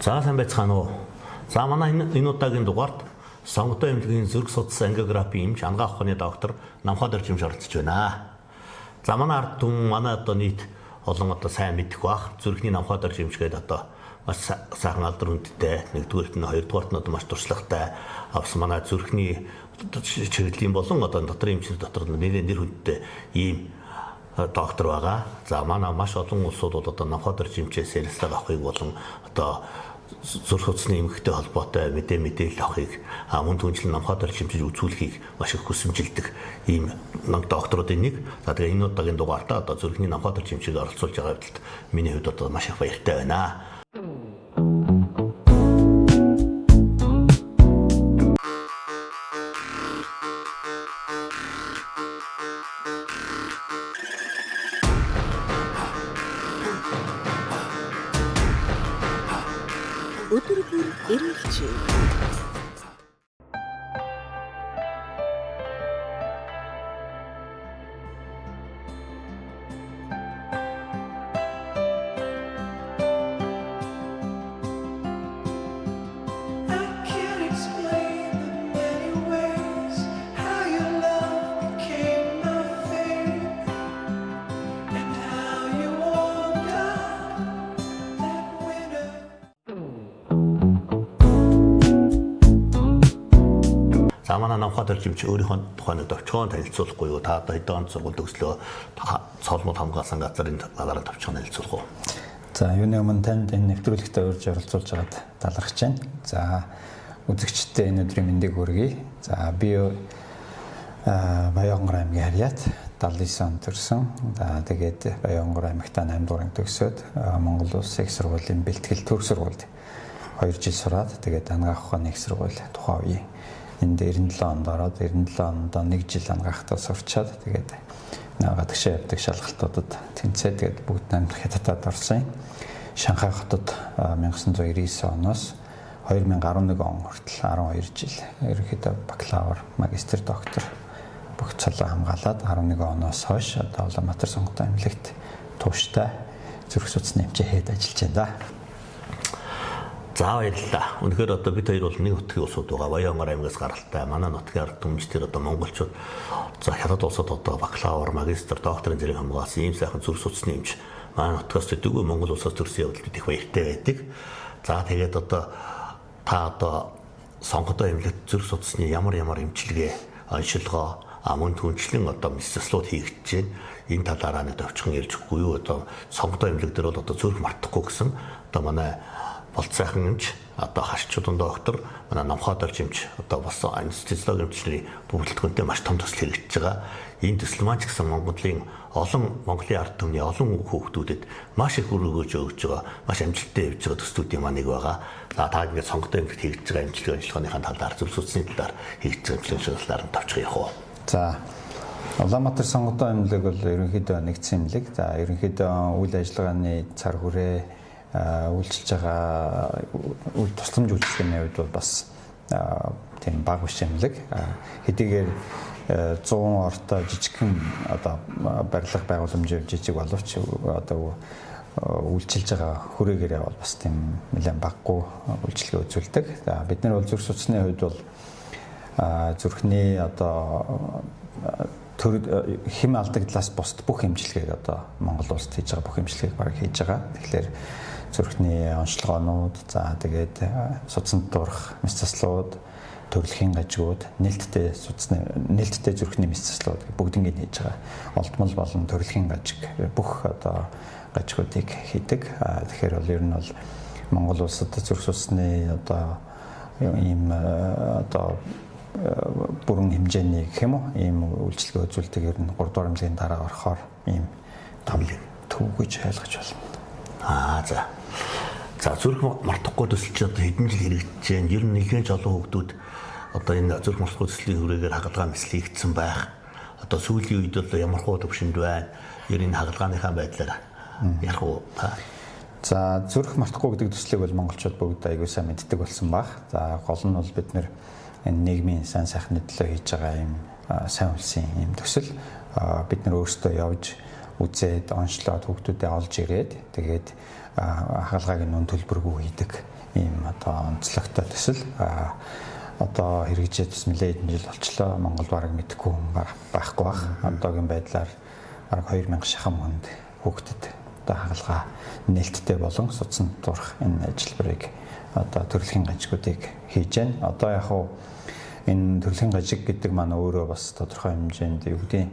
За сайн байцгаана уу. За манай энэ удаагийн дугаарт сонготой эмнэлгийн зүрх судас ангиографийн эмч ангаа ухааны доктор Намхадр Жимж оролцож байна. За манай ард түмэн манай одоо нийт олон одоо сайн мэдэх бах зүрхний Намхадр Жимж гэдэг одоо маш сайхан алдар хүндтэй, нэгдүгээрт нь хоёрдугаарт нь одоо маш туршлагатай авсан манай зүрхний чиглэлийн болон одоо дотрын эмчнэр дотор нэр хүндтэй ийм доктор байгаа. За манай маш олон улсууд бол одоо Намхадр Жимчээс ярилцлага авахыг болон одоо зүрх судасны эмгэгтэй холбоотой мэдээлэл авахыг мөн түнчлэн Намхадр Жимчийг үзүүлэхийг маш их хүсэмжилдэг ийм докторуудын нэг. За тэгээ энэ удаагийн дугаартаа одоо зүрхний Намхадр Жимчийг оролцуулж байгаа хэвдэлд миний хувьд одоо маш их баяртай байна. Өдөртөр эргэлжээ. За манай Намхадр Жимч өөрийнхөө тухайн товчхон танилцуулахгүй юу? Та одоо хэдэн онд сургууль төгслөө? Цолмод хамгаалсан газрын талаараа товчхон танилцуулах уу? За юуны өмнө танд энэ нэвтрүүлэгтээ урьж оролцуулж байгаад талархаж байна. За үзэгчдээ энэ өдрийн мэндийг хүргэе. За би Баянгор аймгийн Харьяат 79 онд төрсөн. За тэгээд Баянгор аймагтаа 8 дугаар төгсөөд Монгол Улсын их сургуулийн бэлтгэл төгс сургуульд 2 жил сураад тэгээд ангаах ухааны их сургууль тухайн үеийн энд 97 онд ороод 97 онд 1 жил ангаахтаа сурчаад тэгээд гадагшаа явдаг шалгалтуудад тэнцээ тэгээд бүгд намтрах хятадад орсон. Шанхай хотод 1999 оноос 2011 он хүртэл 12 жил ерөнхийдөө бакалавр, магистр, доктор бүх цолоо хамгаалаад 11 оноос хойш одоо Улаанбаатар сонготой эмнэлэгт тууштай зүрх судасны эмчээ хэд ажиллаж байна. За баярлалаа. Үнэхээр одоо бид хоёр бол нэг нутгийн улсууд байгаа. Баянгор аймгаас гаралтай. Манай нутгийн ард түмжтэр одоо монголчууд за хятад улсууд одоо бакалавр, магистр, докторын зэрэг хамгаалсан ийм сайхан зүрх судасны эмч манай нутгаас төдийгүй Монгол улсаас төрсэн явдал бид их баяртай байдаг. За тэгээд одоо та одоо сонготой эмнэлэгт зүрх судасны ямар эмчилгээ, онцилгоо, мөн түнчлэн одоо мэдсэлслүүд хийгдэж байна. Энэ талаараа нэг товчхон ярьж өгөхгүй юу? Одоо сонготой эмнэлэг дээр бол одоо зүрх мартахгүй гэсэн одоо манай болцоохон эмч одоо харчуудын доктор манай Намхадр Жимч одоо бас анестезиологи эмчилгээний бүрэлдэхүүнтэй маш том төсөл хэрэгжиж байгаа. Энэ төсөл маань ч гэсэн Монголын ард түмний олон хүүхдүүдэд маш их өрөөгөөж өгж байгаа, маш амжилттай явж байгаа төслүүдийн маань нэг байгаа. За та ингээд сонготой эмнэлэгт хийж байгаа эмчилгээ онцлогооныхаа талаар зүрх судасны талаар хийж байгаа эмчилгээний талаар нь товчхон ярих уу? За Улаанбаатар сонготой эмнэлэг бол ерөнхийдөө нэгдсэн эмнэлэг. За ерөнхийдөө үйл ажиллагааны цар хүрээ үйлчилж байгаа тусламж үйлчлэгээний хувьд бол бас тийм бага биш эмнэлэг. Хэдийгээр 100 ортой жижигхэн одоо барилга байгууламжийн жижиг боловч одоо үйлчилж байгаа хүрээгээр бол бас тийм нэлээд багагүй үйлчлэгээ үзүүлдэг. За бид нар бол зүрх судасны хувьд бол зүрхний одоо хэм алдагдлаас бусд бүх эмчилгээг одоо Монгол улсад хийж байгаа бүх эмчилгээг бараг хийж байгаа. Тэгэхээр зүрхний онцлогоонууд, за тэгээд судасанд дурах мэс заслууд, төрөлхийн гажигууд, нээлттэй зүрхний мэс заслууд бүгднийг хийж байгаа. Олдмол болон төрөлхийн гажиг бүх одоо гажигуудыг хийдэг. Тэгэхээр бол ер нь бол Монгол улсад зүрх судасны одоо ийм одоо бүрэн хэмжээний гэх юм уу ийм үйлчлэгээ үзүүлдэг ер нь 3 дугаар эмнэлгийн дараа орохоор ийм том төв гэж ойлгож байна. За зүрх мартахгүй төсөл чи одоо хэдэн жил хэрэгжиж байна. Ер нь нэгэн ч олон хүүхдүүд одоо энэ зүрх мартахгүй төслийн хүрээгээр хагалгаа мэслийг хийгдсэн байх. Одоо сүүлийн үед бол ямар хуу төвшөнд байна. Ер нь хагалгааныхаа байдлаар ярих уу та? За зүрх мартахгүй гэдэг төслийг бол монголчууд бүгд аягүй сайн мэддэг болсон баг. За гол нь бол бид нэр энэ нийгмийн сайн сайхны төлөө хийж байгаа юм сайн үлсийн юм төсөл бид нар өөрсдөө явж үзээд онцлоод хүүхдүүдэд олж ирээд тэгээд хагалгааг нь төлбөргүй хийдэг одоо онцлогтой төсөл. Одоо хэрэгжээд бас нэлээд хэдэн жил болчлоо. Монгол бараг мэдэхгүй хүн байхгүй баг. Одоогийн байдлаар бараг 2000 шахам хүнд хүүхдэд одоо хагалгаа нээлттэй болон судсан дурах энэ ажиллбарыг одоо төрөлхийн гажигуудыг хийж байна. Одоо яг хуу энэ төрөлхийн гажиг гэдэг маань өөрөө бас тодорхой хэмжээнд юу гэдэг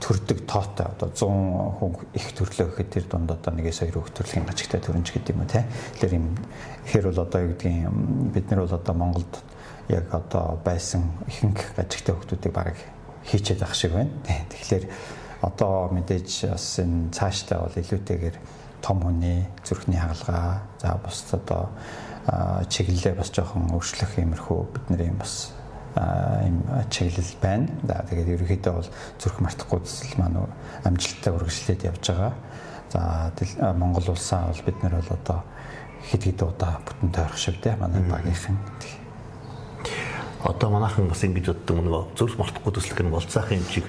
төрдөг тоотой одоо 100 хүн их төрлөө гэхэд тэр дунд одоо 1-2 хүүхд төрөлхийн гажигтай төрөнч гэдэг юм уу те. Тэгэхээр юм ихэр бол одоо юу гэдгийг бид нар бол одоо Монголд яг одоо байсан ихэнх гажигтай хүүхдүүдийг бараг хийчээд ах шиг байна. Тэгэхээр одоо мэдээж бас энэ цаашдаа бол илүүтэйгээр том хүний зүрхний хагалгаа за бус одоо чиглэлээ бас жоохон өөрчлөх иймэрхүү бидний бас ийм чиглэл байна. Тэгээд ерөнхийдөө бол зүрх мартахгүй төсөл маань амжилттай үргэлжлээд явж байгаа. За Монгол улсаа бол бид нар бол одоо хэд удаа бүтэн тойрох шиг те манай багийнхан. Одоо манайхан бас ингэж боддог нэг зүрх мартахгүй төслөх нь болцаахын хэмжиг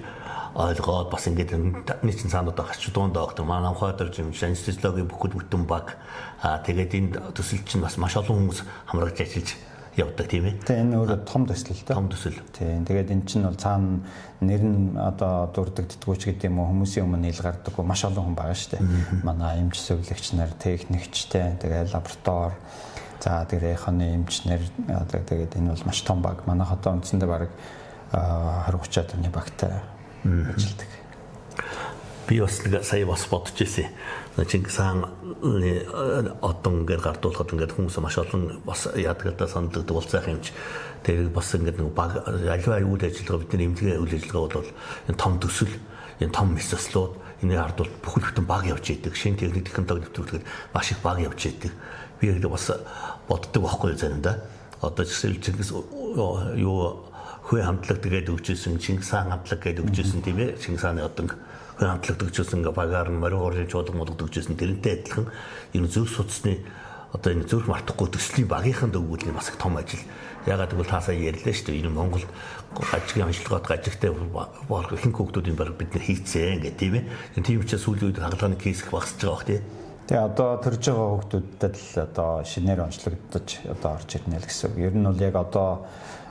ойлгоод бас ингээд нэг чин цаанууд гарч дунд доктор манай ухаатар жимс анестезиологийн бүхэл бүтэн баг тэгээд энэ төсөл чинь бас маш олон хүмүүс хамрагч ажиллаж явдаг тийм ээ. Тэгээ энэ өөрөө том төсөл л дээ. Том төсөл. Тийм. Тэгээд эн чинь бол цаана нэр нь одоо дурддагддаггүй ч гэдэг юм уу хүмүүсийн өмнө ил гардаггүй маш олон хүн байгаа шүү дээ. Манай эмч зөвлөгч нар, техникчтэй, тэгээд лаборатори за тэгээд эхоны эмч нар тэгээд энэ бол маш том баг. Манайх одоо үндсэндээ баг 20-30 тонны багтай ажилладаг. Би бас нэг сая бас бодож ирсэн. Чингис хаан одоо ингээд гардуулахад ингээд хүмүүс маш олон бас яадгадаа санагддаг болцаах юмч. Тэгээд бас ингээд нэг баг аливаа үйл ажиллагаа бидний эмнэлгийн үйл ажиллагаа бол энэ том төсөл, энэ том месслууд энийг хардвал бүхэл бүтэн баг явж идэг. Шинэ техник технологи нэвтрүүлэхэд маш их баг явж идэг. Би яг бас боддог байхгүй заримдаа. Одоо жишээл Чингис юу хөө хамтлаг тэгээд өгчээсэн Чингис хаан хамтлаг гэдэг өгчээсэн тийм ээ. Чингис хааны одоо хамтлаг өгчээсэн багаар нь морин чуулган молгод өгчээсэн тэрнтэй адилхан энэ зөв судасны одоо энэ зөв мартахгүй төслийн багийнхан дөгвөл бас их том ажил. Ягаад гэвэл та сая ярьлаа шүү дээ. Энэ Монгол гажигын онцлогоод гажигтай болох ихэнх хүүхдүүдийн баг бид нар хийцээ гэх тийм ээ. Тийм учраас сүүлийн үед хагалгааны кейс их багасж байгаа бох тийм. Тэгээ одоо төрж байгаа хүүхдүүдэд л одоо шинээр онцлогдож одоо орж ирнэ л гэсэн. Ер нь бол яг одоо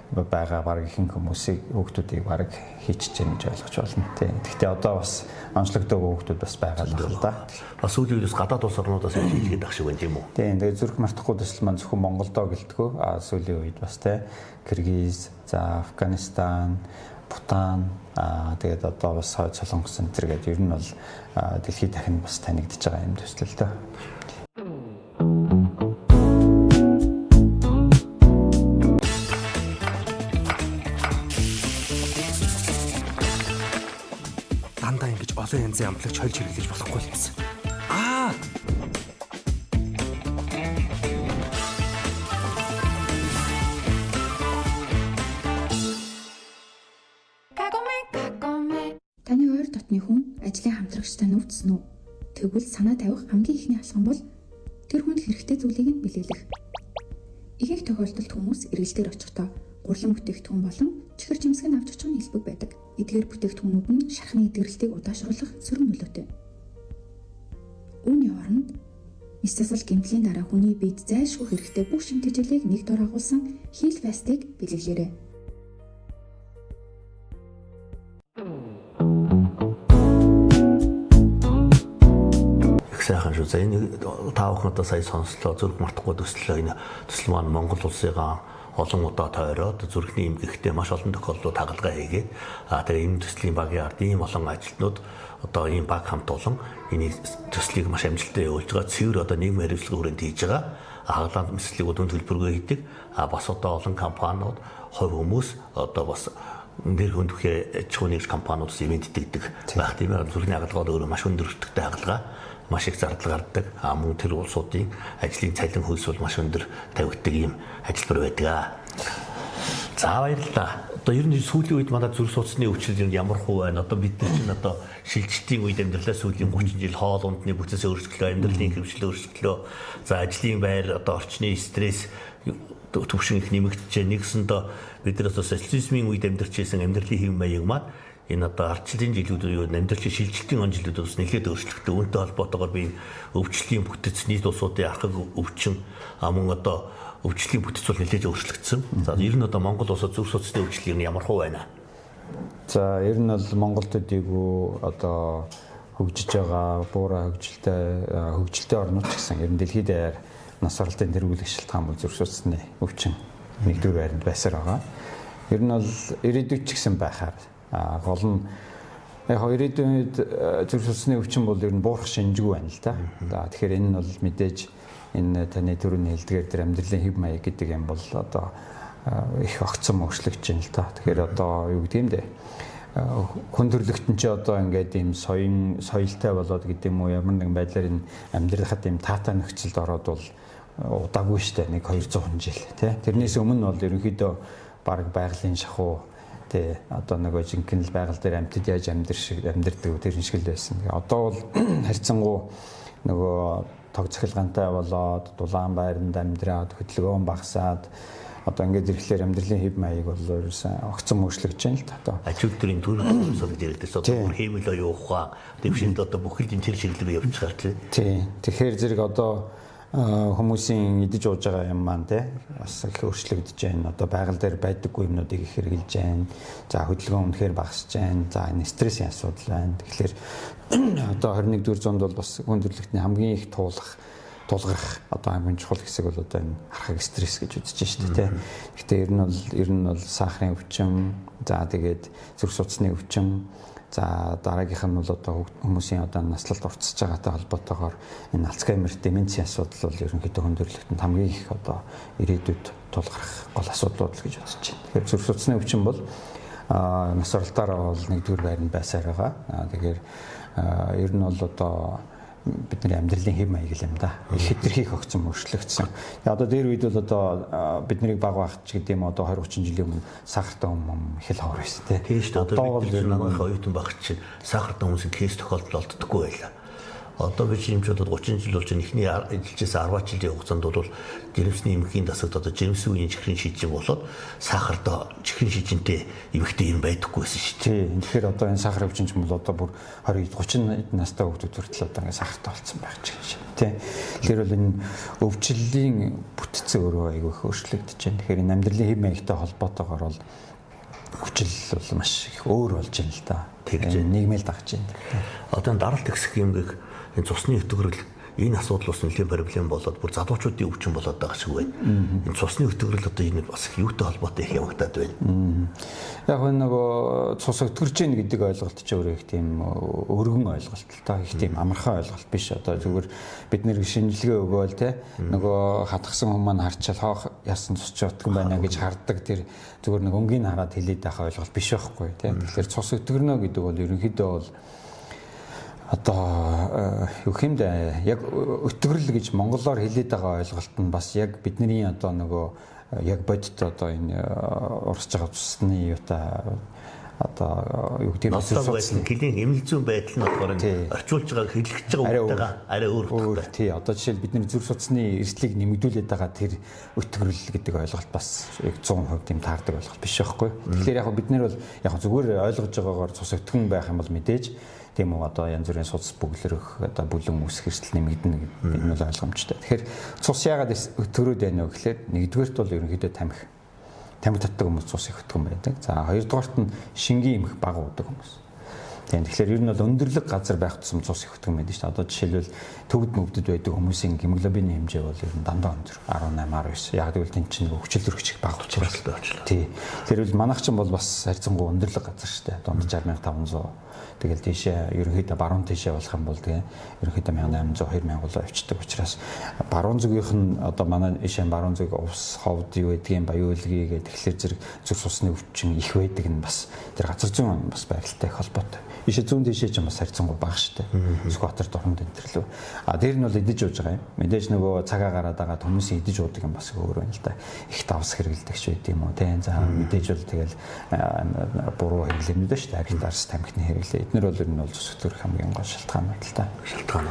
байгаа баг ихэнх хүмүүсийг хүүхдүүдийг баг хийчихэж гэж ойлгож байна. Гэхдээ одоо бас онцлогддог хүүхдүүд бас байгаа л да. Бас сүүлийн үеэс гадаад улс орнуудаас хийлгээд ах шиг байна тийм үү? Тийм. Тэгээ зүрх мартахгүй төсөл маань зөвхөн Монголдоо гэлтгөө. Сүүлийн үед бас те Киргиз, за Афганистан, Бутан тэгээд одоо бас Хойд Солонгос энэ төр гэдэг ер нь бол дэлхийд дахин бас танигдж байгаа юм төсөл л дөө. Дандаа ингэж олон янзын амтлагч хольж хэрэглэж болохгүй л юмсан. Таны ойр дотны хүн ажлын хамтрагчтай нүвдсэн үү? Тэгвэл санаа тавих хамгийн ихний алхам бол тэр хүнд хэрэгтэй зүйлийг нь бэлэглэх. Ихэнх тохиолдолд хүмүүс эргэлдээр очихдоо гурлан бүтээгдэхүүн болон чихэр жимсгэн авч очих нь хэлбэг байдаг. Эдгээр бүтээгдэхүүнүүд нь шархны эдгэрэлтийг удаашруулах сөрөг нөлөөтэй. Үүний оронд мессасал гэмтлийн дараа хүний биед зайлшгүй хэрэгтэй бүх шимтгэлийг нэг дор агуулсан хийл фастыг бэлэглээрэй. Сайхан шүү. За энэ таавахнуудаа сая сонслоо зүрх мартахгүй төслөө энэ төсөл маань Монгол улсыгаа олон удаа тойроод зүрхний эмгэгтэй маш олон тохиолдолд хагалгаа хийгээд тэгээ энэ төслийн багийн ард ийм олон ажилтнууд одоо ийм баг хамт олон энэ төслийг маш амжилттай явуулж байгаа. Цэвэр одоо нийгмийн хэрэгсэл хүрээнд хийж байгаа. Хагалгаанд мэслийг өдөн төлбөргөө хийдэг. Бас одоо олон компаниуд, хувь хүмүүс одоо бас нэр хүндхээ аж ахуйн компаниудаас ивент итгэдэг байх тийм ээ. Зүрхний хагалгаа өөрөө маш өндөр өртөгтэй хагалгаа. Маш их зардал гардаг. Мөн тэр улсуудын ажлын цалин хөлс бол маш өндөр тавигддаг юм ажиллабар байдаг. За баярлалаа. Одоо ер нь сүүлийн үед манай зүрх судасны өвчлөл ямар хувь байна? Одоо бид нар чинь одоо шилжилтийн үед амьдралаа сүүлийн 30 жил хоол ундны бүтцээс өөрчлөлөө, амьдралын хэвшил өөрчлөлөө. За ажлын байр одоо орчны стресс төвшин их нэмэгдэж, нэгсэндээ бид нар одоо социализмын үед амьдарч байсан амьдралын хэв маяг маань энэ одоо ардчлалын жилүүд юу амьдралын шилжилтийн он жилүүд бас нэлээд өөрчлөгдсөн. Үүнтэй холбоотойгоор би өвчлөлийн бүтэц нийт улсуудын архаг өвчин мөн одоо өвчлөлийн бүтэц бол нэлээд өөрчлөгдсөн. За ер нь одоо Монгол улсад зөв соцтой өвчлөл ямар хөө байна? За ер нь бол Монголд дээгүү одоо хөгжиж байгаа буурай хөгжилтэй орнууд ч гэсэн ер нь дэлхийд даяар нас оролтын тэргүүлэх шалтгаан бол зүрх судасны өвчин нэгдүгээр байранд байсаар байгаа. Ер нь бол ирээдүйд ч гэсэн байхаар гол нь яг ирээдүйд зүрх судасны өвчин бол ер нь буурах шинжгүй байна л да. Тэгэхээр энэ нь бол мэдээж энэ таны төрөний хэлдгээр тэр амьдралын хэв маяг гэдэг юм бол одоо их огцом өөрчлөгдөж байна л да. Тэгэхээр одоо юу гэдэг юм бэ? Хүн төрлөختөн чи одоо ингээд ийм соёлтой болоод гэдэг юм уу ямар нэгэн байдлаар энэ амьдрахад ийм таатай нөхцөлд ороод бол удаагүй штэ 1-200 жил тий. Тэрнээс өмнө бол ерөнхийдөө баг байгалийн шахуу тий одоо нөгөө жинхэнэ л байгаль дээр амьтад яаж амьдэрдэг тэр шиг л байсан. Одоо бол харьцангуй нөгөө тог цахилгаантай болоод дулаан байранд амьдраад хөдөлгөөн багасаад одоо ингээд ирэхлээр амьдралын хэв маяг бол ерөөсөн огцом өөрчлөгдөж байна л та. Аж үйлдвэрийн төрөлхтөн гэж ярьдээс одоо хиймэл явах дэвшинд одоо бүхэл энэ чиглэлээр явж байгаа тийм. Тийм. Тэгэхээр зэрэг одоо хүмүүсийн идэж ууж байгаа юм маань те бас их өөрчлөгдөж байна. Одоо байгаль дээр байдаггүй юмнуудыг их хэрэгжилж байна. За хөдөлгөөн үнэхээр багасж байна. За энэ стрессийн асуудал байна. Тэгэхээр одоо 21-р зуунд бол бас хүн төрөлхтний хамгийн их тулгарх одоо хамгийн чухал хэсэг бол одоо энэ хархаг стресс гэж үзэж байна шүү дээ. Гэхдээ ер нь бол сахарын өвчин, за тэгээд зүрх судасны өвчин, за дараагийнх нь бол одоо хүмүүсийн одоо наслалд орцсож байгаатай холбоотойгоор энэ Альцгеймер деменцийн асуудал бол ерөнхийдөө хүн төрөлхтөнд хамгийн их одоо ирээдүйд тулгарх гол асуудлууд л гэж үзэж байна. Тэгэхээр зүрх судасны өвчин бол нас оролтоор бол 1-р байранд байсаар байгаа. Тэгэхээр ер нь бол одоо бидний амьдралын хэв маяг юм да. Их хэтэрхийх огцом өөрчлөгдсөн. Одоо дээр үед бол одоо биднийг баг багт ч гэдэг юм одоо 20-30 жилийн өмнө сахартай их л ховор байсан тий. Тийм шүү дээ. Одоо бид намайг оюутан багт чинь сахартай хүмүүсийн кейс тохиолдол олддоггүй байлаа. Одоо би жимчүүдэд 30 жил болж ихний эжилжээс 10 жилийн хугацаанд бол жирэмсний эмхийн дасагт одоо жирэмсэн үеийн чихрийн шижин болоод сахартай чихрийн шижинтэй эмхтэй юм байдаггүйсэн шүү дээ. Тийм. Тэгэхээр одоо энэ сахар өвчин ч юм бол одоо бүр 20-30 настай хүмүүс хүртэл одоо ингээ сахартай болсон байх ч юм шиг тийм. Тэгэхээр бол энэ өвчлөлийн бүтцэн өөрөө айгүй их өөрчлөгдөж байна. Тэгэхээр энэ амьдралын хэв маягтай холбоотойгоор бол өвчл бол маш их өөр болж байна л да. Тэр нийгмэл дагж байна. Одоо даралт ихсэх юмгийг энэ цусны өтгөрөл энэ асуудал бас нэлээд проблем болоод бүр залуучуудын өвчин болоод байгаа шиг байна. Энэ цусны өтгөрөл одоо энэ бас юутай холбоотой их явагдаад байна. Яг нөгөө цус өтгөрж гин гэдэг ойлголт ч өөрөө их тийм өргөн ойлголт л та их тийм амархан ойлголт биш. Одоо зүгээр бид нэр шинжилгээ өгөөл те нөгөө хатгсан хүмүүс маань харчаал хоох ясан цус ч утган байна гэж харддаг тэр зүгээр нэг өнгийг хараад хэлээд байх ойлголт биш байхгүй те. Тэгэхээр цус өтгөрнө гэдэг бол ерөнхийдөө бол одоо юу хэмдэ яг өтгөрл гэж монголоор хэлээд байгаа ойлголт нь бас яг бидний одоо нөгөө яг бодит одоо энэ урсж байгаа цусны юутай одоо юу гэдэг нь килийн эмнэлзүүн байдал нь болохоор орчуулж байгааг хэлэгдэж байгаа үгтэйгээ арай өөр. Тий, одоо жишээл бидний зүрх судасны эрсдлийг нэмэгдүүлээд байгаа тэр өтгөрл гэдэг ойлголт бас яг 100% тийм таардаг ойлголт биш байхгүй. Тэгэхээр яг бид нар бол яг зүгээр ойлгож байгаагаар цус өтгөн байх юм бол мэдээж тийм үү одоо янз бүрийн судас бүглэрэх одоо бүлэн үүсэх эрсдэл нэмэгдэнэ гэдэг нь бол ойлгомжтой. Тэгэхээр цус яагаад өтгөрөөд байна вэ гэхээр нэгдүгээрт бол ерөнхийдөө тамхи татдаг хүмүүс цус их өтгөн байдаг. За хоёрдугаарт нь шингийн эмх бага уудаг хүмүүс. Тэгэхээр ер нь бол өндөрлөг газар байх тусам цус их өтгөн байдаг шүү дээ. Одоо жишээлбэл төвд мөвдөд байдаг хүмүүсийн гемоглобины хэмжээ бол ер нь дандаа өндөр 18 19. Яг гэвэл тэн чинь хүчил төрөгч их бага учраас тий. Тэгэхээр манайх ч бол бас харьцангуй өндөрлөг газар шүү дээ. Дунд 60500 тэгэл тийшээ ерөнхийдөө баруун тийшээ болох юм бол тэгээ ерөнхийдөө 1800 2000 болоо авчдаг учраас баруун зүгийнх нь одоо манай ишээ баруун зүг увс ховд юу гэдгийг баяуулгий гэдэг тэгэхээр зэрэг зүрх судасны өвчин их байдаг нь бас тэр газар зүйн бас байгальтай их холбоотой. Ишээ зүүн тийшээ ч бас харьцангуй бага штэ. Скватер дуранд энэ төрлөө. Тэр нь бол идэж ууж байгаа юм. Мэдээж нөгөө цагаа гараад байгаа хүмүүсийн идэж уудаг юм бас өөр байна л да. Их давс хэрэгэлдэг ч байд юм уу те. За мэдээж бол тэгэл буруу хэрэглэнүүд шүү дээ. Арилт арс тамхины хэрэглээ. Эднэр бол ер нь бол зүсгтөрөх хамгийн гол шалтгаан байна л да. Шалтгаан.